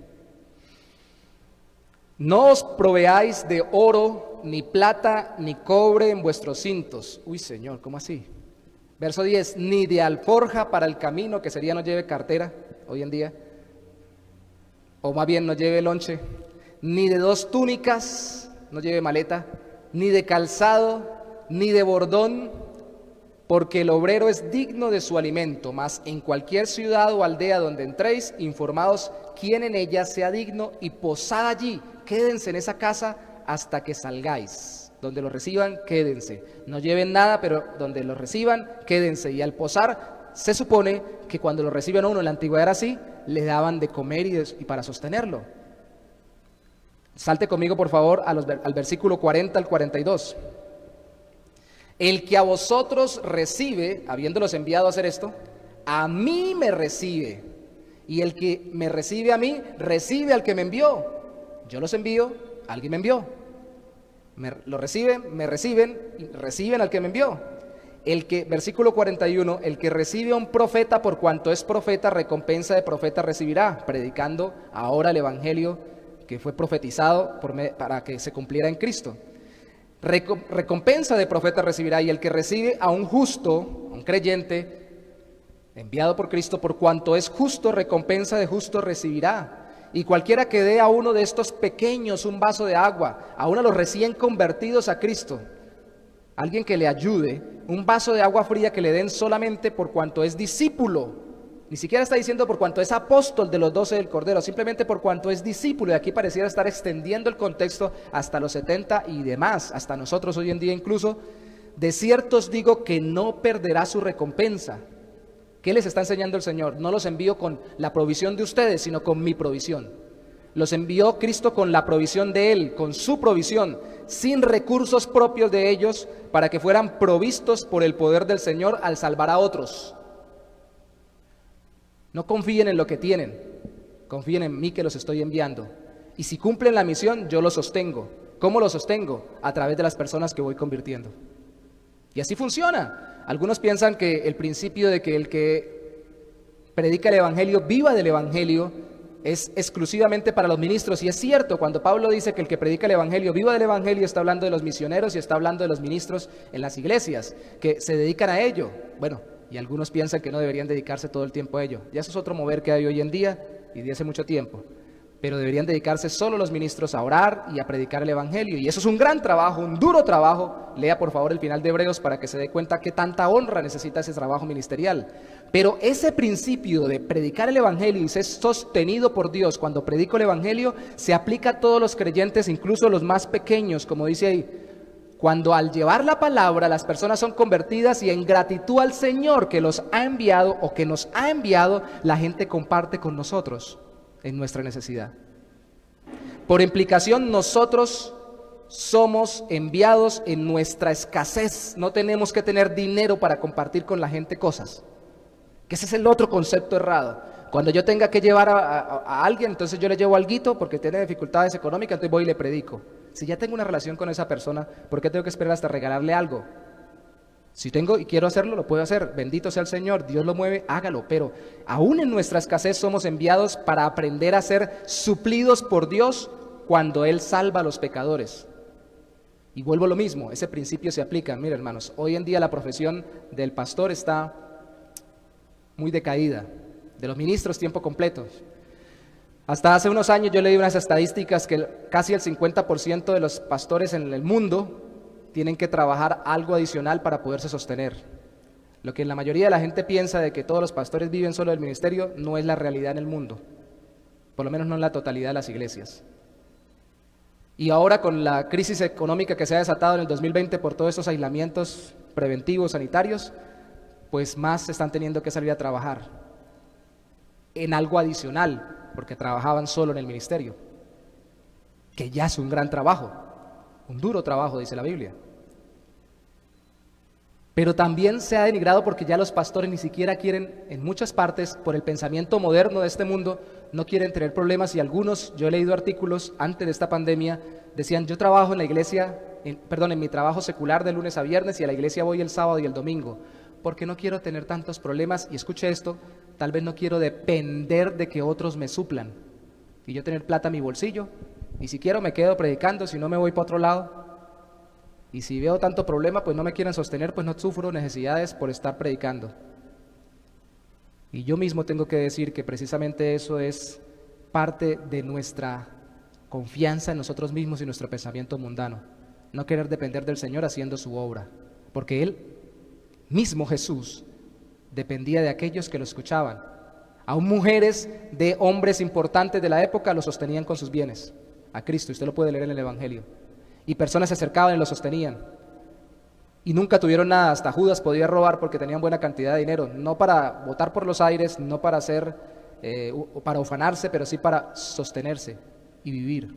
Speaker 1: No os proveáis de oro, ni plata, ni cobre en vuestros cintos. Uy, Señor, ¿cómo así? Verso 10, ni de alforja para el camino, que sería no lleve cartera hoy en día, o más bien no lleve lonche, ni de 2 túnicas, no lleve maleta, ni de calzado, ni de bordón, porque el obrero es digno de su alimento, mas en cualquier ciudad o aldea donde entréis, informaos quién en ella sea digno y posad allí, quédense en esa casa hasta que salgáis. Donde los reciban, quédense. No lleven nada, pero donde los reciban, quédense. Y al posar, se supone que cuando lo reciben a uno, en la antigüedad era así, le daban de comer y para sostenerlo. Salte conmigo, por favor, al versículo 40 al 42. El que a vosotros recibe, habiéndolos enviado a hacer esto, a mí me recibe. Y el que me recibe a mí, recibe al que me envió. Yo los envío, alguien me envió. Lo reciben, me reciben, reciben al que me envió. Versículo 41, el que recibe a un profeta por cuanto es profeta, recompensa de profeta recibirá, predicando ahora el evangelio que fue profetizado para que se cumpliera en Cristo. Recompensa de profeta recibirá, y el que recibe a un justo, a un creyente, enviado por Cristo, por cuanto es justo, recompensa de justo recibirá. Y cualquiera que dé a uno de estos pequeños un vaso de agua, a uno de los recién convertidos a Cristo, alguien que le ayude, un vaso de agua fría que le den solamente por cuanto es discípulo, ni siquiera está diciendo por cuanto es apóstol de los 12 del Cordero, simplemente por cuanto es discípulo, y aquí pareciera estar extendiendo el contexto hasta los 70 y demás, hasta nosotros hoy en día incluso. De cierto os digo que no perderá su recompensa. ¿Qué les está enseñando el Señor? No los envío con la provisión de ustedes, sino con mi provisión. Los envió Cristo con la provisión de Él, con su provisión, sin recursos propios de ellos, para que fueran provistos por el poder del Señor al salvar a otros. No confíen en lo que tienen, confíen en mí que los estoy enviando. Y si cumplen la misión, yo los sostengo. ¿Cómo los sostengo? A través de las personas que voy convirtiendo. Y así funciona. Algunos piensan que el principio de que el que predica el evangelio viva del evangelio es exclusivamente para los ministros, y es cierto. Cuando Pablo dice que el que predica el evangelio viva del evangelio, está hablando de los misioneros y está hablando de los ministros en las iglesias que se dedican a ello. Bueno, y algunos piensan que no deberían dedicarse todo el tiempo a ello. Ya eso es otro mover que hay hoy en día y de hace mucho tiempo. Pero deberían dedicarse solo los ministros a orar y a predicar el evangelio, y eso es un gran trabajo, un duro trabajo. Lea por favor el final de Hebreos para que se dé cuenta que tanta honra necesita ese trabajo ministerial. Pero ese principio de predicar el evangelio y ser sostenido por Dios cuando predico el evangelio se aplica a todos los creyentes, incluso los más pequeños, como dice ahí. Cuando al llevar la palabra las personas son convertidas y en gratitud al Señor que los ha enviado o que nos ha enviado, la gente comparte con nosotros en nuestra necesidad. Por implicación, nosotros somos enviados en nuestra escasez. No tenemos que tener dinero para compartir con la gente cosas, que ese es el otro concepto errado. Cuando yo tenga que llevar a alguien, entonces yo le llevo alguito porque tiene dificultades económicas, entonces voy y le predico. Si ya tengo una relación con esa persona, ¿por qué tengo que esperar hasta regalarle algo? Si tengo y quiero hacerlo, lo puedo hacer. Bendito sea el Señor, Dios lo mueve, hágalo. Pero aún en nuestra escasez somos enviados para aprender a ser suplidos por Dios cuando Él salva a los pecadores. Y vuelvo a lo mismo, ese principio se aplica. Mira, hermanos, hoy en día la profesión del pastor está muy decaída, de los ministros tiempo completo. Hasta hace unos años yo leí unas estadísticas que casi el 50% de los pastores en el mundo tienen que trabajar algo adicional para poderse sostener. Lo que la mayoría de la gente piensa de que todos los pastores viven solo del ministerio no es la realidad en el mundo, por lo menos no en la totalidad de las iglesias. Y ahora con la crisis económica que se ha desatado en el 2020 por todos estos aislamientos preventivos, sanitarios, pues más están teniendo que salir a trabajar en algo adicional, porque trabajaban solo en el ministerio, que ya es un gran trabajo, un duro trabajo, dice la Biblia. Pero también se ha denigrado porque ya los pastores ni siquiera quieren, en muchas partes, por el pensamiento moderno de este mundo, no quieren tener problemas, y algunos, yo he leído artículos antes de esta pandemia, decían, yo trabajo en la iglesia, en mi trabajo secular de lunes a viernes, y a la iglesia voy el sábado y el domingo, porque no quiero tener tantos problemas, y escuche esto, tal vez no quiero depender de que otros me suplan, y yo tener plata en mi bolsillo, y si quiero me quedo predicando, si no me voy para otro lado. Y si veo tanto problema, pues no me quieren sostener, pues no sufro necesidades por estar predicando. Y yo mismo tengo que decir que precisamente eso es parte de nuestra confianza en nosotros mismos y nuestro pensamiento mundano. No querer depender del Señor haciendo su obra. Porque Él mismo, Jesús, dependía de aquellos que lo escuchaban. Aún mujeres de hombres importantes de la época lo sostenían con sus bienes. A Cristo, usted lo puede leer en el Evangelio. Y personas se acercaban y lo sostenían. Y nunca tuvieron nada, hasta Judas podía robar porque tenían buena cantidad de dinero, no para botar por los aires, no para hacer, para ufanarse, pero sí para sostenerse y vivir,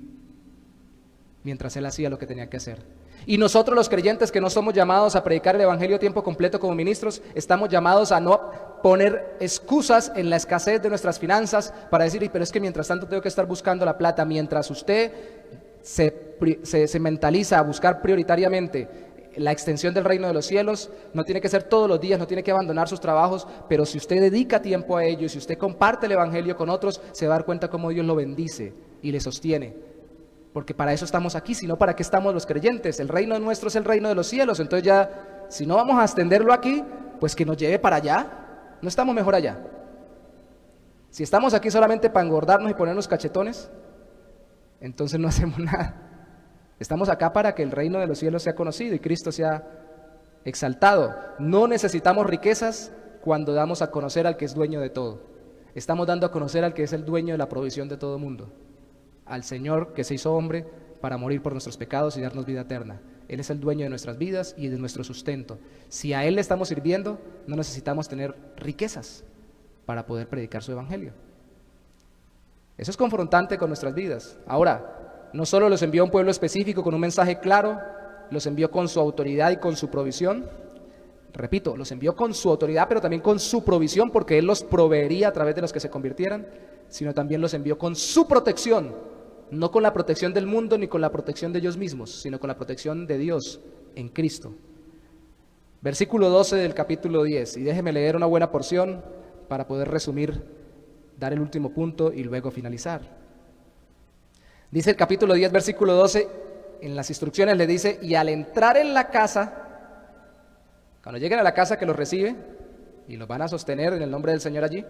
Speaker 1: mientras él hacía lo que tenía que hacer. Y nosotros los creyentes que no somos llamados a predicar el Evangelio a tiempo completo como ministros, estamos llamados a no poner excusas en la escasez de nuestras finanzas para decir, pero es que mientras tanto tengo que estar buscando la plata, mientras usted se mentaliza a buscar prioritariamente la extensión del reino de los cielos, no tiene que ser todos los días, no tiene que abandonar sus trabajos, pero si usted dedica tiempo a ello, si usted comparte el Evangelio con otros, se va a dar cuenta cómo Dios lo bendice y le sostiene, porque para eso estamos aquí, si no, ¿para qué estamos los creyentes? El reino nuestro es el reino de los cielos, entonces ya, si no vamos a extenderlo aquí, pues que nos lleve para allá, no estamos mejor allá. Si estamos aquí solamente para engordarnos y ponernos cachetones, entonces no hacemos nada. Estamos acá para que el reino de los cielos sea conocido y Cristo sea exaltado. No necesitamos riquezas cuando damos a conocer al que es dueño de todo. Estamos dando a conocer al que es el dueño de la provisión de todo mundo, al Señor que se hizo hombre para morir por nuestros pecados y darnos vida eterna. Él es el dueño de nuestras vidas y de nuestro sustento. Si a Él le estamos sirviendo, no necesitamos tener riquezas para poder predicar su evangelio. Eso es confrontante con nuestras vidas. Ahora, no solo los envió a un pueblo específico con un mensaje claro, los envió con su autoridad y con su provisión. Repito, los envió con su autoridad, pero también con su provisión, porque Él los proveería a través de los que se convirtieran, sino también los envió con su protección, no con la protección del mundo ni con la protección de ellos mismos, sino con la protección de Dios en Cristo. Versículo 12 del capítulo 10, y déjeme leer una buena porción para poder resumir, dar el último punto y luego finalizar. Dice el capítulo 10, versículo 12, en las instrucciones le dice, y al entrar en la casa, cuando lleguen a la casa que los recibe, y los van a sostener en el nombre del Señor allí,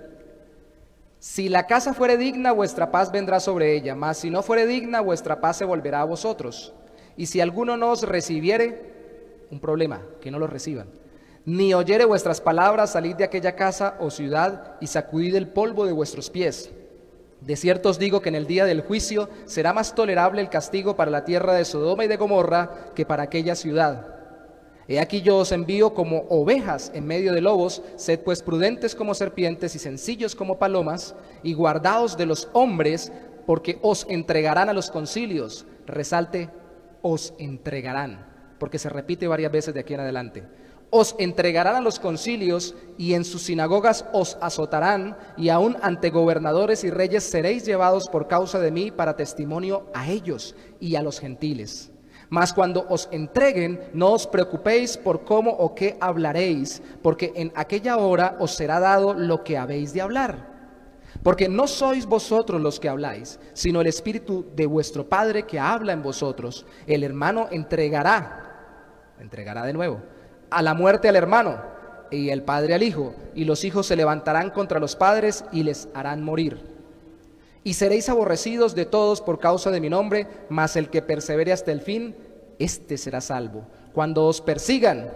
Speaker 1: si la casa fuere digna, vuestra paz vendrá sobre ella, mas si no fuere digna, vuestra paz se volverá a vosotros. Y si alguno no os recibiere, un problema, que no lo reciban, ni oyere vuestras palabras, salid de aquella casa o ciudad y sacudid el polvo de vuestros pies. De cierto os digo que en el día del juicio será más tolerable el castigo para la tierra de Sodoma y de Gomorra que para aquella ciudad. He aquí yo os envío como ovejas en medio de lobos, sed pues prudentes como serpientes y sencillos como palomas, y guardaos de los hombres, porque os entregarán a los concilios. Resalte, os entregarán, porque se repite varias veces de aquí en adelante. Os entregarán a los concilios y en sus sinagogas os azotarán, y aun ante gobernadores y reyes seréis llevados por causa de mí para testimonio a ellos y a los gentiles. Mas cuando os entreguen, no os preocupéis por cómo o qué hablaréis, porque en aquella hora os será dado lo que habéis de hablar. Porque no sois vosotros los que habláis, sino el Espíritu de vuestro Padre que habla en vosotros. El hermano entregará de nuevo, a la muerte al hermano, y el padre al hijo, y los hijos se levantarán contra los padres y les harán morir. Y seréis aborrecidos de todos por causa de mi nombre, mas el que persevere hasta el fin, éste será salvo. Cuando os persigan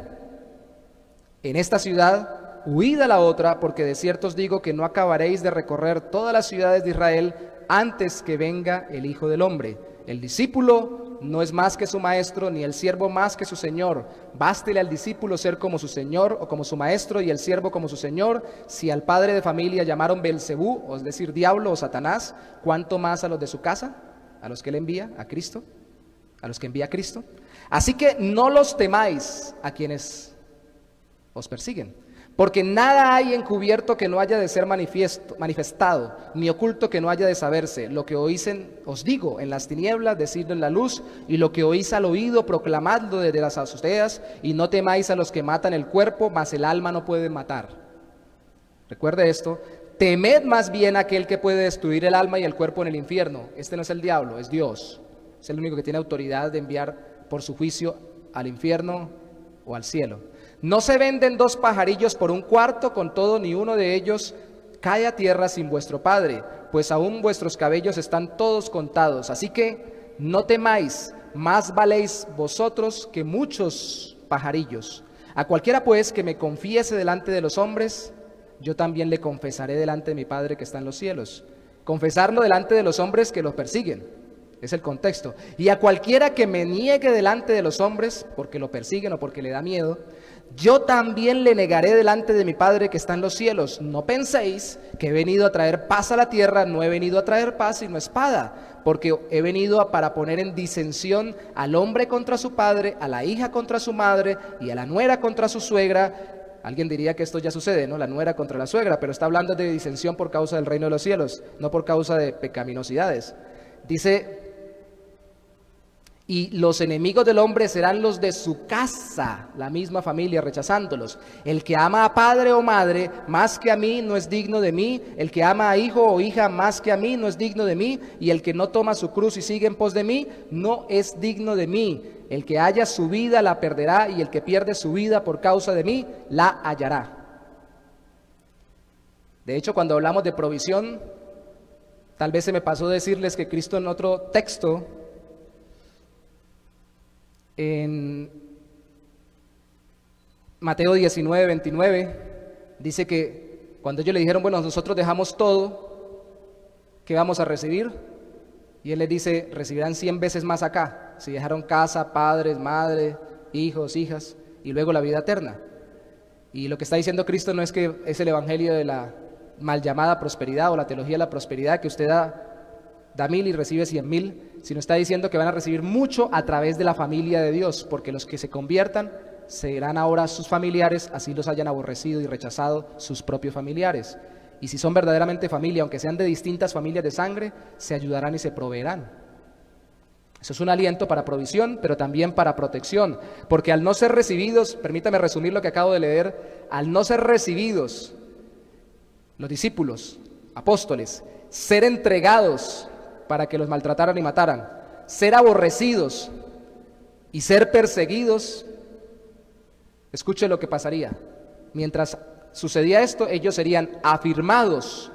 Speaker 1: en esta ciudad, huid a la otra, porque de cierto os digo que no acabaréis de recorrer todas las ciudades de Israel antes que venga el Hijo del Hombre. El discípulo no es más que su maestro, ni el siervo más que su señor. Bástele al discípulo ser como su señor o como su maestro, y el siervo como su señor. Si al padre de familia llamaron Beelzebú, o es decir, diablo o Satanás, ¿cuánto más a los de su casa? ¿A los que él envía? ¿A Cristo? ¿A los que envía a Cristo? Así que no los temáis a quienes os persiguen, porque nada hay encubierto que no haya de ser manifestado, ni oculto que no haya de saberse. Lo que oís os digo en las tinieblas, decidlo en la luz, y lo que oís al oído, proclamadlo desde las azoteas, y no temáis a los que matan el cuerpo, mas el alma no pueden matar. Recuerde esto: temed más bien a aquel que puede destruir el alma y el cuerpo en el infierno. Este no es el diablo, es Dios. Es el único que tiene autoridad de enviar por su juicio al infierno o al cielo. No se venden 2 pajarillos por un cuarto, con todo ni uno de ellos cae a tierra sin vuestro Padre, pues aún vuestros cabellos están todos contados. Así que no temáis, más valéis vosotros que muchos pajarillos. A cualquiera pues que me confiese delante de los hombres, yo también le confesaré delante de mi Padre que está en los cielos. Confesarlo delante de los hombres que los persiguen. Es el contexto. Y a cualquiera que me niegue delante de los hombres, porque lo persiguen o porque le da miedo, yo también le negaré delante de mi Padre que está en los cielos. No penséis que he venido a traer paz a la tierra. No he venido a traer paz sino espada, porque he venido para poner en disensión al hombre contra su padre, a la hija contra su madre y a la nuera contra su suegra. Alguien diría que esto ya sucede, ¿no? La nuera contra la suegra, pero está hablando de disensión por causa del reino de los cielos, no por causa de pecaminosidades. Dice: y los enemigos del hombre serán los de su casa, la misma familia, rechazándolos. El que ama a padre o madre más que a mí no es digno de mí. El que ama a hijo o hija más que a mí no es digno de mí. Y el que no toma su cruz y sigue en pos de mí no es digno de mí. El que haya su vida la perderá, y el que pierde su vida por causa de mí la hallará. De hecho, cuando hablamos de provisión, tal vez se me pasó decirles que Cristo en otro texto, en Mateo 19, 29, dice que cuando ellos le dijeron: bueno, nosotros dejamos todo, ¿qué vamos a recibir? Y él les dice: recibirán 100 veces más acá, si dejaron casa, padres, madre, hijos, hijas, y luego la vida eterna. Y lo que está diciendo Cristo no es que es el evangelio de la mal llamada prosperidad o la teología de la prosperidad, que usted da 1000 y recibe 100,000, sino está diciendo que van a recibir mucho a través de la familia de Dios, porque los que se conviertan serán ahora sus familiares, así los hayan aborrecido y rechazado sus propios familiares. Y si son verdaderamente familia, aunque sean de distintas familias de sangre, se ayudarán y se proveerán. Eso es un aliento para provisión, pero también para protección, porque al no ser recibidos, permítame resumir lo que acabo de leer, al no ser recibidos, los discípulos, apóstoles, ser entregados para que los maltrataran y mataran, ser aborrecidos y ser perseguidos, escuche lo que pasaría. Mientras sucedía esto, ellos serían afirmados,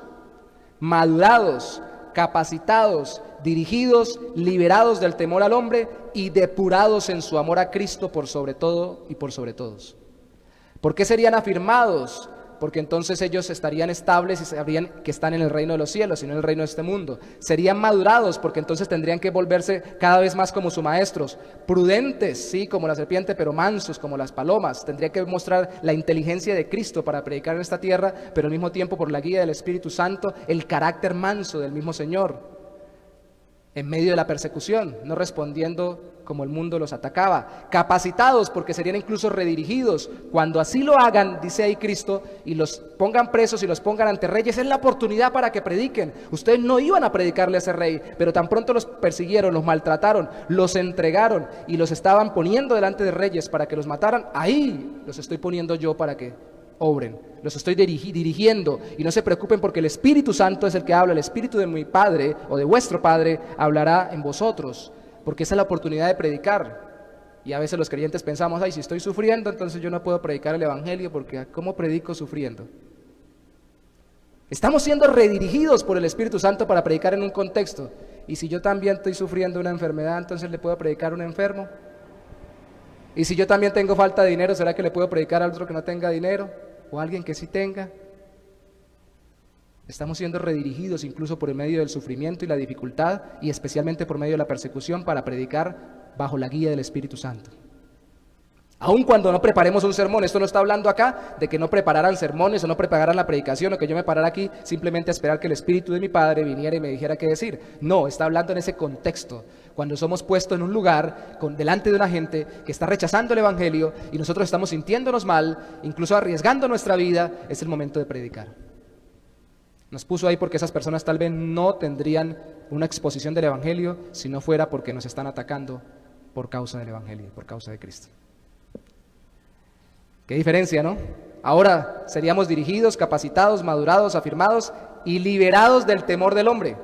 Speaker 1: madurados, capacitados, dirigidos, liberados del temor al hombre y depurados en su amor a Cristo por sobre todo y por sobre todos. ¿Por qué serían afirmados? Porque entonces ellos estarían estables y sabrían que están en el reino de los cielos y no en el reino de este mundo. Serían madurados, porque entonces tendrían que volverse cada vez más como sus maestros. Prudentes, sí, como la serpiente, pero mansos como las palomas. Tendrían que mostrar la inteligencia de Cristo para predicar en esta tierra, pero al mismo tiempo, por la guía del Espíritu Santo, el carácter manso del mismo Señor. En medio de la persecución, no respondiendo como el mundo los atacaba. Capacitados, porque serían incluso redirigidos. Cuando así lo hagan, dice ahí Cristo, y los pongan presos y los pongan ante reyes, es la oportunidad para que prediquen. Ustedes no iban a predicarle a ese rey, pero tan pronto los persiguieron, los maltrataron, los entregaron y los estaban poniendo delante de reyes para que los mataran. Ahí los estoy poniendo yo para que obren, los estoy dirigiendo, y no se preocupen, porque el Espíritu Santo es el que habla. El Espíritu de mi Padre o de vuestro Padre hablará en vosotros, porque esa es la oportunidad de predicar. Y a veces los creyentes pensamos: ay, si estoy sufriendo, entonces yo no puedo predicar el Evangelio, porque ¿cómo predico sufriendo? Estamos siendo redirigidos por el Espíritu Santo para predicar en un contexto. Y si yo también estoy sufriendo una enfermedad, entonces le puedo predicar a un enfermo. Y si yo también tengo falta de dinero, ¿será que le puedo predicar a otro que no tenga dinero? ¿O a alguien que sí tenga? Estamos siendo redirigidos incluso por el medio del sufrimiento y la dificultad, y especialmente por medio de la persecución, para predicar bajo la guía del Espíritu Santo. Aun cuando no preparemos un sermón, esto no está hablando acá de que no prepararan sermones o no prepararan la predicación, o que yo me parara aquí simplemente a esperar que el Espíritu de mi Padre viniera y me dijera qué decir. No, está hablando en ese contexto, cuando somos puestos en un lugar delante de una gente que está rechazando el Evangelio y nosotros estamos sintiéndonos mal, incluso arriesgando nuestra vida, es el momento de predicar. Nos puso ahí porque esas personas tal vez no tendrían una exposición del Evangelio si no fuera porque nos están atacando por causa del Evangelio, por causa de Cristo. Qué diferencia, ¿no? Ahora seríamos dirigidos, capacitados, madurados, afirmados y liberados del temor del hombre.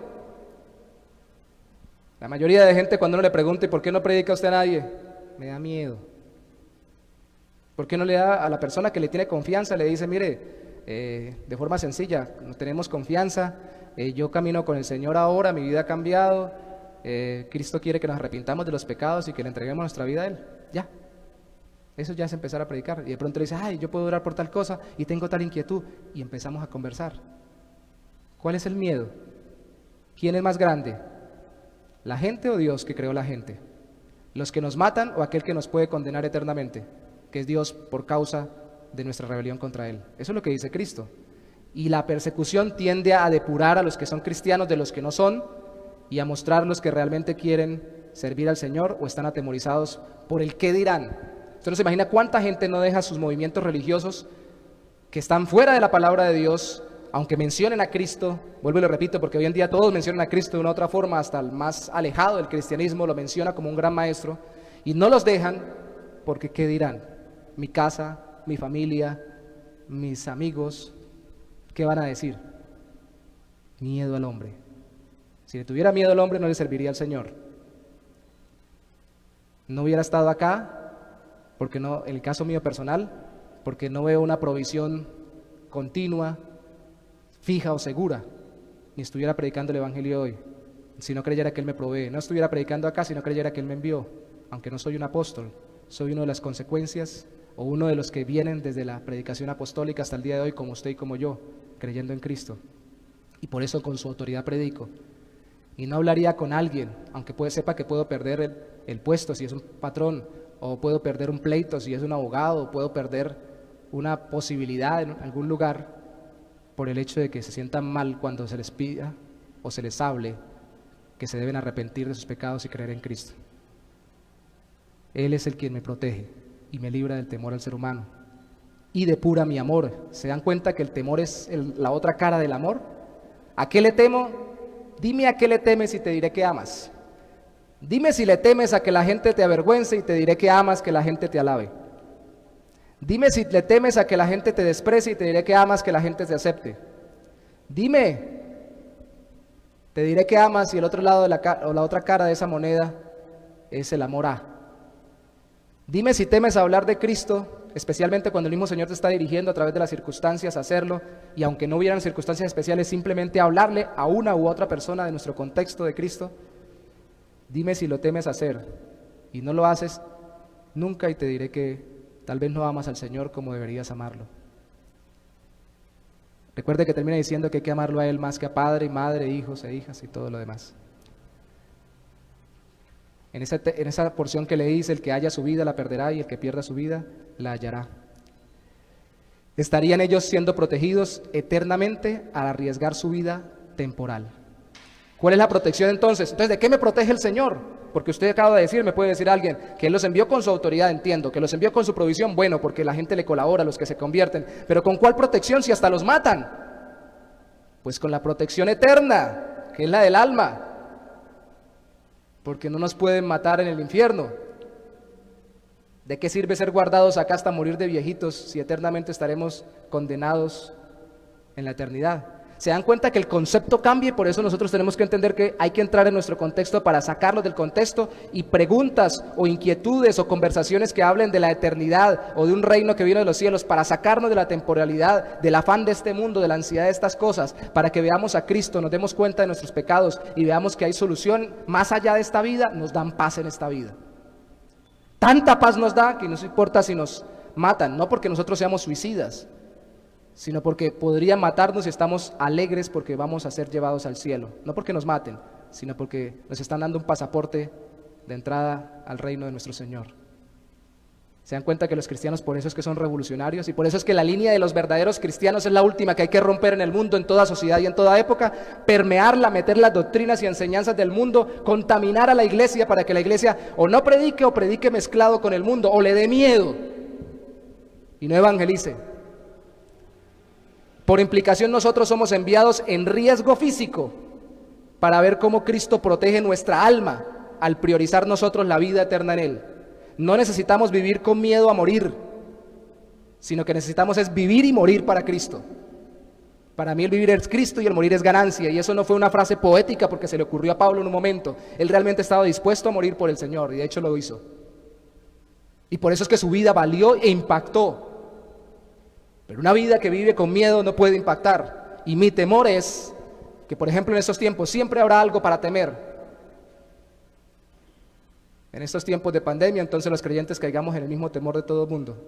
Speaker 1: La mayoría de gente, cuando uno le pregunta ¿y por qué no predica usted a nadie? Me da miedo. ¿Por qué no le da a la persona que le tiene confianza, le dice, mire, de forma sencilla, tenemos confianza, yo camino con el Señor ahora, mi vida ha cambiado, Cristo quiere que nos arrepintamos de los pecados y que le entreguemos nuestra vida a Él? Ya. Eso ya es empezar a predicar. Y de pronto le dice, ay, yo puedo orar por tal cosa y tengo tal inquietud. Y empezamos a conversar. ¿Cuál es el miedo? ¿Quién es más grande? ¿La gente o Dios que creó la gente? ¿Los que nos matan o aquel que nos puede condenar eternamente? Que es Dios por causa de nuestra rebelión contra Él. Eso es lo que dice Cristo. Y la persecución tiende a depurar a los que son cristianos de los que no son y a mostrar los que realmente quieren servir al Señor o están atemorizados por el qué dirán. Usted no se imagina cuánta gente no deja sus movimientos religiosos que están fuera de la palabra de Dios, aunque mencionen a Cristo. Vuelvo y lo repito, porque hoy en día todos mencionan a Cristo de una otra forma, hasta el más alejado del cristianismo lo menciona como un gran maestro, y no los dejan porque ¿qué dirán? Mi casa, mi familia, mis amigos, ¿qué van a decir? Miedo al hombre. Si le tuviera miedo al hombre no le serviría al Señor. No hubiera estado acá, porque no, en el caso mío personal, porque no veo una provisión continua, fija o segura, ni estuviera predicando el Evangelio hoy, si no creyera que Él me provee. No estuviera predicando acá si no creyera que Él me envió, aunque no soy un apóstol, soy una de las consecuencias o uno de los que vienen desde la predicación apostólica hasta el día de hoy, como usted y como yo, creyendo en Cristo. Y por eso con su autoridad predico. Y no hablaría con alguien, aunque sepa que puedo perder el puesto si es un patrón, o puedo perder un pleito si es un abogado, o puedo perder una posibilidad en algún lugar por el hecho de que se sientan mal cuando se les pida o se les hable que se deben arrepentir de sus pecados y creer en Cristo. Él es el quien me protege y me libra del temor al ser humano y depura mi amor. ¿Se dan cuenta que el temor es la otra cara del amor? ¿A qué le temo? Dime a qué le temes y te diré que amas. Dime si le temes a que la gente te avergüence y te diré que amas que la gente te alabe. Dime si le temes a que la gente te desprecie y te diré que amas que la gente te acepte. Dime, te diré que amas y el otro lado o la otra cara de esa moneda es el amor a. Dime si temes a hablar de Cristo, especialmente cuando el mismo Señor te está dirigiendo a través de las circunstancias a hacerlo, y aunque no hubieran circunstancias especiales, simplemente hablarle a una u otra persona de nuestro contexto de Cristo. Dime si lo temes hacer y no lo haces nunca y te diré que tal vez no amas al Señor como deberías amarlo. Recuerde que termina diciendo que hay que amarlo a Él más que a padre, madre, hijos e hijas y todo lo demás. En esa porción que le dice, el que haya su vida la perderá y el que pierda su vida la hallará. Estarían ellos siendo protegidos eternamente al arriesgar su vida temporal. ¿Cuál es la protección entonces? Entonces, ¿de qué me protege el Señor? Porque usted acaba de decir, me puede decir alguien, que Él los envió con su autoridad, entiendo, que los envió con su provisión, bueno, porque la gente le colabora, los que se convierten, pero ¿con cuál protección si hasta los matan? Pues con la protección eterna, que es la del alma, porque no nos pueden matar en el infierno. ¿De qué sirve ser guardados acá hasta morir de viejitos si eternamente estaremos condenados en la eternidad? Se dan cuenta que el concepto cambia y por eso nosotros tenemos que entender que hay que entrar en nuestro contexto para sacarlo del contexto, y preguntas o inquietudes o conversaciones que hablen de la eternidad o de un reino que viene de los cielos, para sacarnos de la temporalidad, del afán de este mundo, de la ansiedad de estas cosas, para que veamos a Cristo, nos demos cuenta de nuestros pecados y veamos que hay solución más allá de esta vida, nos dan paz en esta vida. Tanta paz nos da que no nos importa si nos matan, no porque nosotros seamos suicidas, sino porque podrían matarnos y estamos alegres porque vamos a ser llevados al cielo. No porque nos maten, sino porque nos están dando un pasaporte de entrada al reino de nuestro Señor. Se dan cuenta que los cristianos por eso es que son revolucionarios, y por eso es que la línea de los verdaderos cristianos es la última que hay que romper en el mundo, en toda sociedad y en toda época, permearla, meter las doctrinas y enseñanzas del mundo, contaminar a la iglesia para que la iglesia o no predique o predique mezclado con el mundo, o le dé miedo y no evangelice. Por implicación nosotros somos enviados en riesgo físico para ver cómo Cristo protege nuestra alma al priorizar nosotros la vida eterna en Él. No necesitamos vivir con miedo a morir, sino que necesitamos es vivir y morir para Cristo. Para mí el vivir es Cristo y el morir es ganancia, y eso no fue una frase poética porque se le ocurrió a Pablo en un momento. Él realmente estaba dispuesto a morir por el Señor, y de hecho lo hizo. Y por eso es que su vida valió e impactó. Pero una vida que vive con miedo no puede impactar. Y mi temor es que, por ejemplo, en estos tiempos siempre habrá algo para temer. En estos tiempos de pandemia, entonces los creyentes caigamos en el mismo temor de todo el mundo.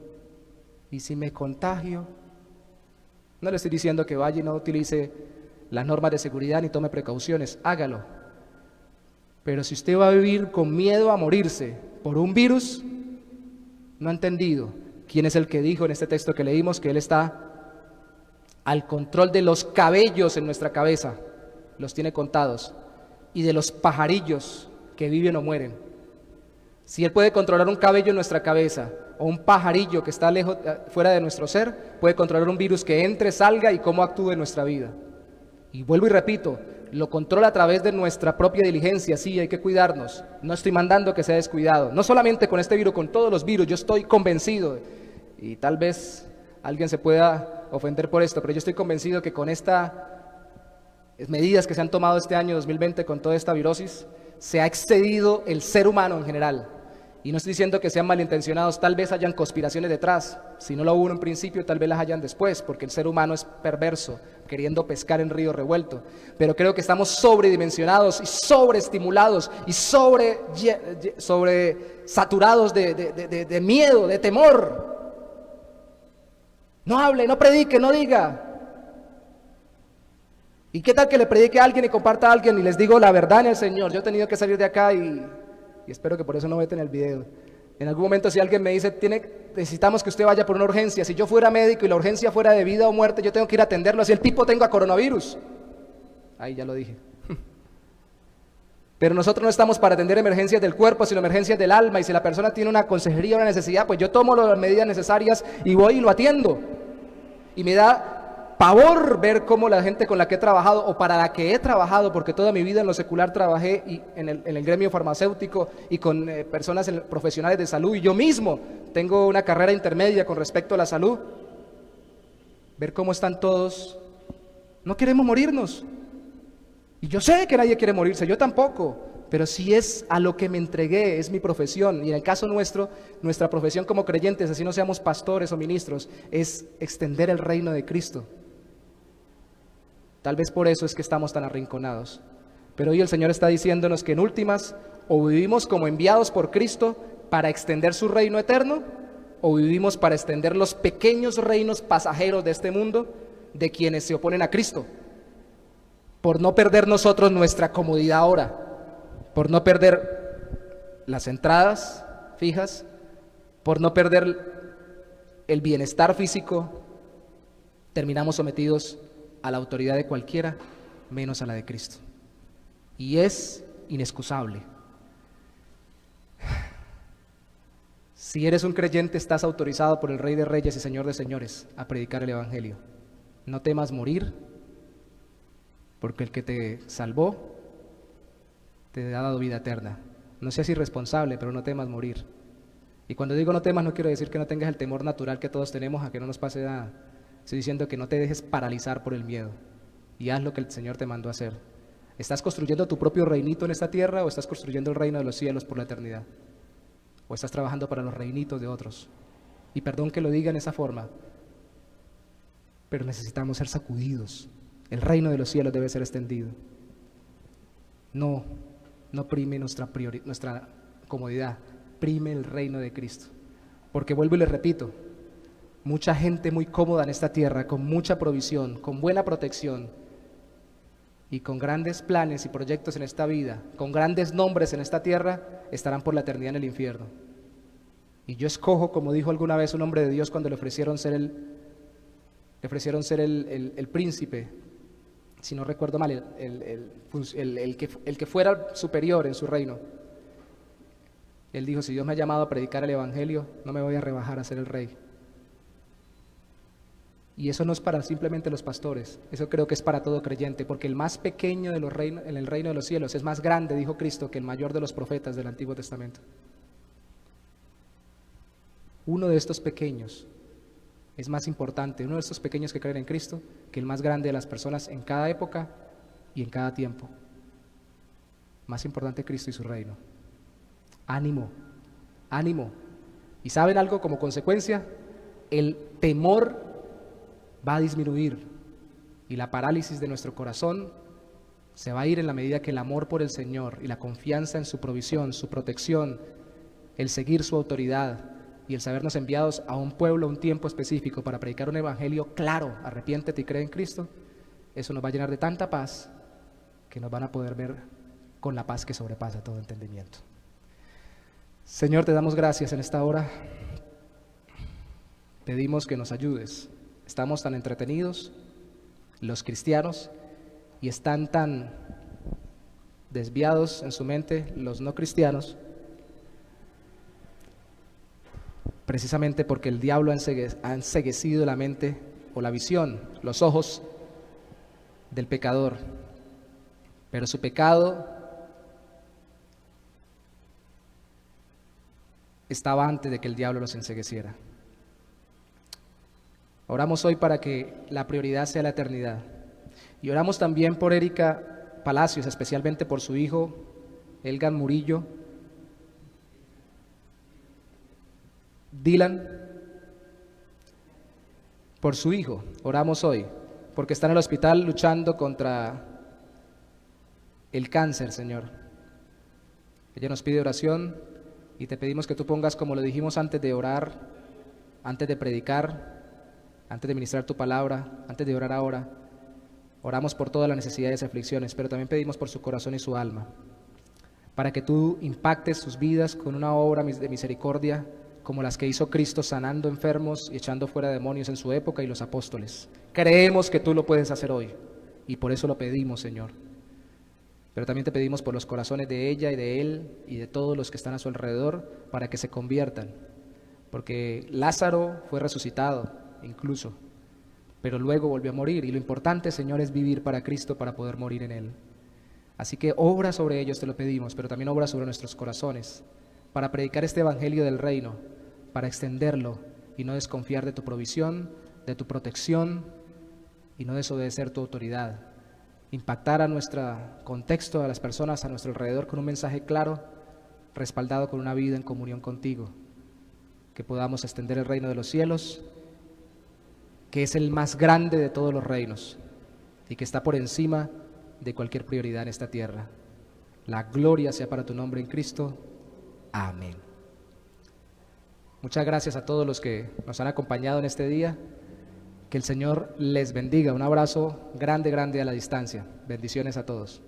Speaker 1: ¿Y si me contagio? No le estoy diciendo que vaya y no utilice las normas de seguridad ni tome precauciones, hágalo. Pero si usted va a vivir con miedo a morirse por un virus, no ha entendido quién es el que dijo en este texto que leímos que Él está al control de los cabellos en nuestra cabeza, los tiene contados, y de los pajarillos que viven o mueren. Si Él puede controlar un cabello en nuestra cabeza o un pajarillo que está lejos, fuera de nuestro ser, puede controlar un virus que entre, salga y cómo actúe en nuestra vida. Y vuelvo y repito, lo controla a través de nuestra propia diligencia. Sí, hay que cuidarnos, no estoy mandando que sea descuidado, no solamente con este virus, con todos los virus. Yo estoy convencido, y tal vez alguien se pueda ofender por esto, pero yo estoy convencido que con estas medidas que se han tomado este año 2020, con toda esta virosis, se ha excedido el ser humano en general. Y no estoy diciendo que sean malintencionados, tal vez hayan conspiraciones detrás. Si no lo hubo en un principio, tal vez las hayan después, porque el ser humano es perverso, queriendo pescar en río revuelto. Pero creo que estamos sobredimensionados y sobreestimulados y sobresaturados de miedo, de temor. No hable, no predique, no diga. ¿Y qué tal que le predique a alguien y comparta a alguien y les digo la verdad en el Señor? Yo he tenido que salir de acá y espero que por eso no veten el video. En algún momento si alguien me dice, necesitamos que usted vaya por una urgencia, si yo fuera médico y la urgencia fuera de vida o muerte, yo tengo que ir a atenderlo, si el tipo tenga coronavirus. Ahí ya lo dije. Pero nosotros no estamos para atender emergencias del cuerpo, sino emergencias del alma, y si la persona tiene una consejería, una necesidad, pues yo tomo las medidas necesarias y voy y lo atiendo. Y me da pavor ver cómo la gente con la que he trabajado o para la que he trabajado, porque toda mi vida en lo secular trabajé y en el gremio farmacéutico y con personas profesionales de salud, y yo mismo tengo una carrera intermedia con respecto a la salud. Ver cómo están todos, no queremos morirnos. Y yo sé que nadie quiere morirse, yo tampoco, pero si es a lo que me entregué, es mi profesión, y en el caso nuestro, nuestra profesión como creyentes, así no seamos pastores o ministros, es extender el reino de Cristo. Tal vez por eso es que estamos tan arrinconados. Pero hoy el Señor está diciéndonos que en últimas, o vivimos como enviados por Cristo para extender su reino eterno, o vivimos para extender los pequeños reinos pasajeros de este mundo de quienes se oponen a Cristo. Por no perder nosotros nuestra comodidad ahora, por no perder las entradas fijas, por no perder el bienestar físico, terminamos sometidos a la autoridad de cualquiera, menos a la de Cristo. Y es inexcusable. Si eres un creyente, estás autorizado por el Rey de Reyes y Señor de Señores a predicar el Evangelio. No temas morir, porque el que te salvó te ha dado vida eterna. No seas irresponsable, pero no temas morir. Y cuando digo no temas, no quiero decir que no tengas el temor natural que todos tenemos a que no nos pase nada. Estoy diciendo que no te dejes paralizar por el miedo. y haz lo que el Señor te mandó a hacer. ¿Estás construyendo tu propio reinito en esta tierra o estás construyendo el reino de los cielos por la eternidad? ¿O estás trabajando para los reinitos de otros? Y perdón que lo diga en esa forma, pero necesitamos ser sacudidos. El reino de los cielos debe ser extendido. No prime nuestra comodidad, prime el reino de Cristo. Porque vuelvo y les repito, mucha gente muy cómoda en esta tierra, con mucha provisión, con buena protección y con grandes planes y proyectos en esta vida, con grandes nombres en esta tierra, estarán por la eternidad en el infierno. Y yo escojo, como dijo alguna vez un hombre de Dios cuando le ofrecieron ser el príncipe, si no recuerdo mal, el que fuera superior en su reino. Él dijo, si Dios me ha llamado a predicar el evangelio, no me voy a rebajar a ser el rey. Y eso no es para simplemente los pastores, eso creo que es para todo creyente, porque el más pequeño de los reinos, en el reino de los cielos es más grande, dijo Cristo, que el mayor de los profetas del Antiguo Testamento. Uno de estos pequeños es más importante, uno de estos pequeños que creen en Cristo, que el más grande de las personas en cada época y en cada tiempo. Más importante Cristo y su reino. Ánimo, ánimo. ¿Y saben algo como consecuencia? El temor va a disminuir y la parálisis de nuestro corazón se va a ir en la medida que el amor por el Señor y la confianza en su provisión, su protección, el seguir su autoridad y el sabernos enviados a un pueblo, a un tiempo específico para predicar un evangelio claro, arrepiéntete y cree en Cristo, eso nos va a llenar de tanta paz que nos van a poder ver con la paz que sobrepasa todo entendimiento. Señor, te damos gracias en esta hora, pedimos que nos ayudes. Estamos tan entretenidos, los cristianos, y están tan desviados en su mente los no cristianos, precisamente porque el diablo ha enceguecido la mente o la visión, los ojos del pecador. Pero su pecado estaba antes de que el diablo los encegueciera. Oramos hoy para que la prioridad sea la eternidad. Y oramos también por Erika Palacios, especialmente por su hijo, Elgan Murillo. Dylan, por su hijo, oramos hoy, porque está en el hospital luchando contra el cáncer, Señor. Ella nos pide oración y te pedimos que tú pongas, como lo dijimos antes de orar, antes de predicar, antes de ministrar tu palabra, antes de orar ahora, oramos por todas las necesidades y aflicciones, pero también pedimos por su corazón y su alma, para que tú impactes sus vidas con una obra de misericordia, como las que hizo Cristo sanando enfermos y echando fuera demonios en su época y los apóstoles. Creemos que tú lo puedes hacer hoy y por eso lo pedimos, Señor. Pero también te pedimos por los corazones de ella y de él y de todos los que están a su alrededor para que se conviertan, porque Lázaro fue resucitado incluso, pero luego volvió a morir y lo importante, Señor, es vivir para Cristo para poder morir en Él. Así que obra sobre ellos, te lo pedimos, pero también obra sobre nuestros corazones para predicar este evangelio del reino, para extenderlo y no desconfiar de tu provisión, de tu protección y no desobedecer tu autoridad. Impactar a nuestro contexto, a las personas a nuestro alrededor con un mensaje claro, respaldado con una vida en comunión contigo, que podamos extender el reino de los cielos, que es el más grande de todos los reinos y que está por encima de cualquier prioridad en esta tierra. La gloria sea para tu nombre en Cristo. Amén. Muchas gracias a todos los que nos han acompañado en este día. Que el Señor les bendiga. Un abrazo grande, grande a la distancia. Bendiciones a todos.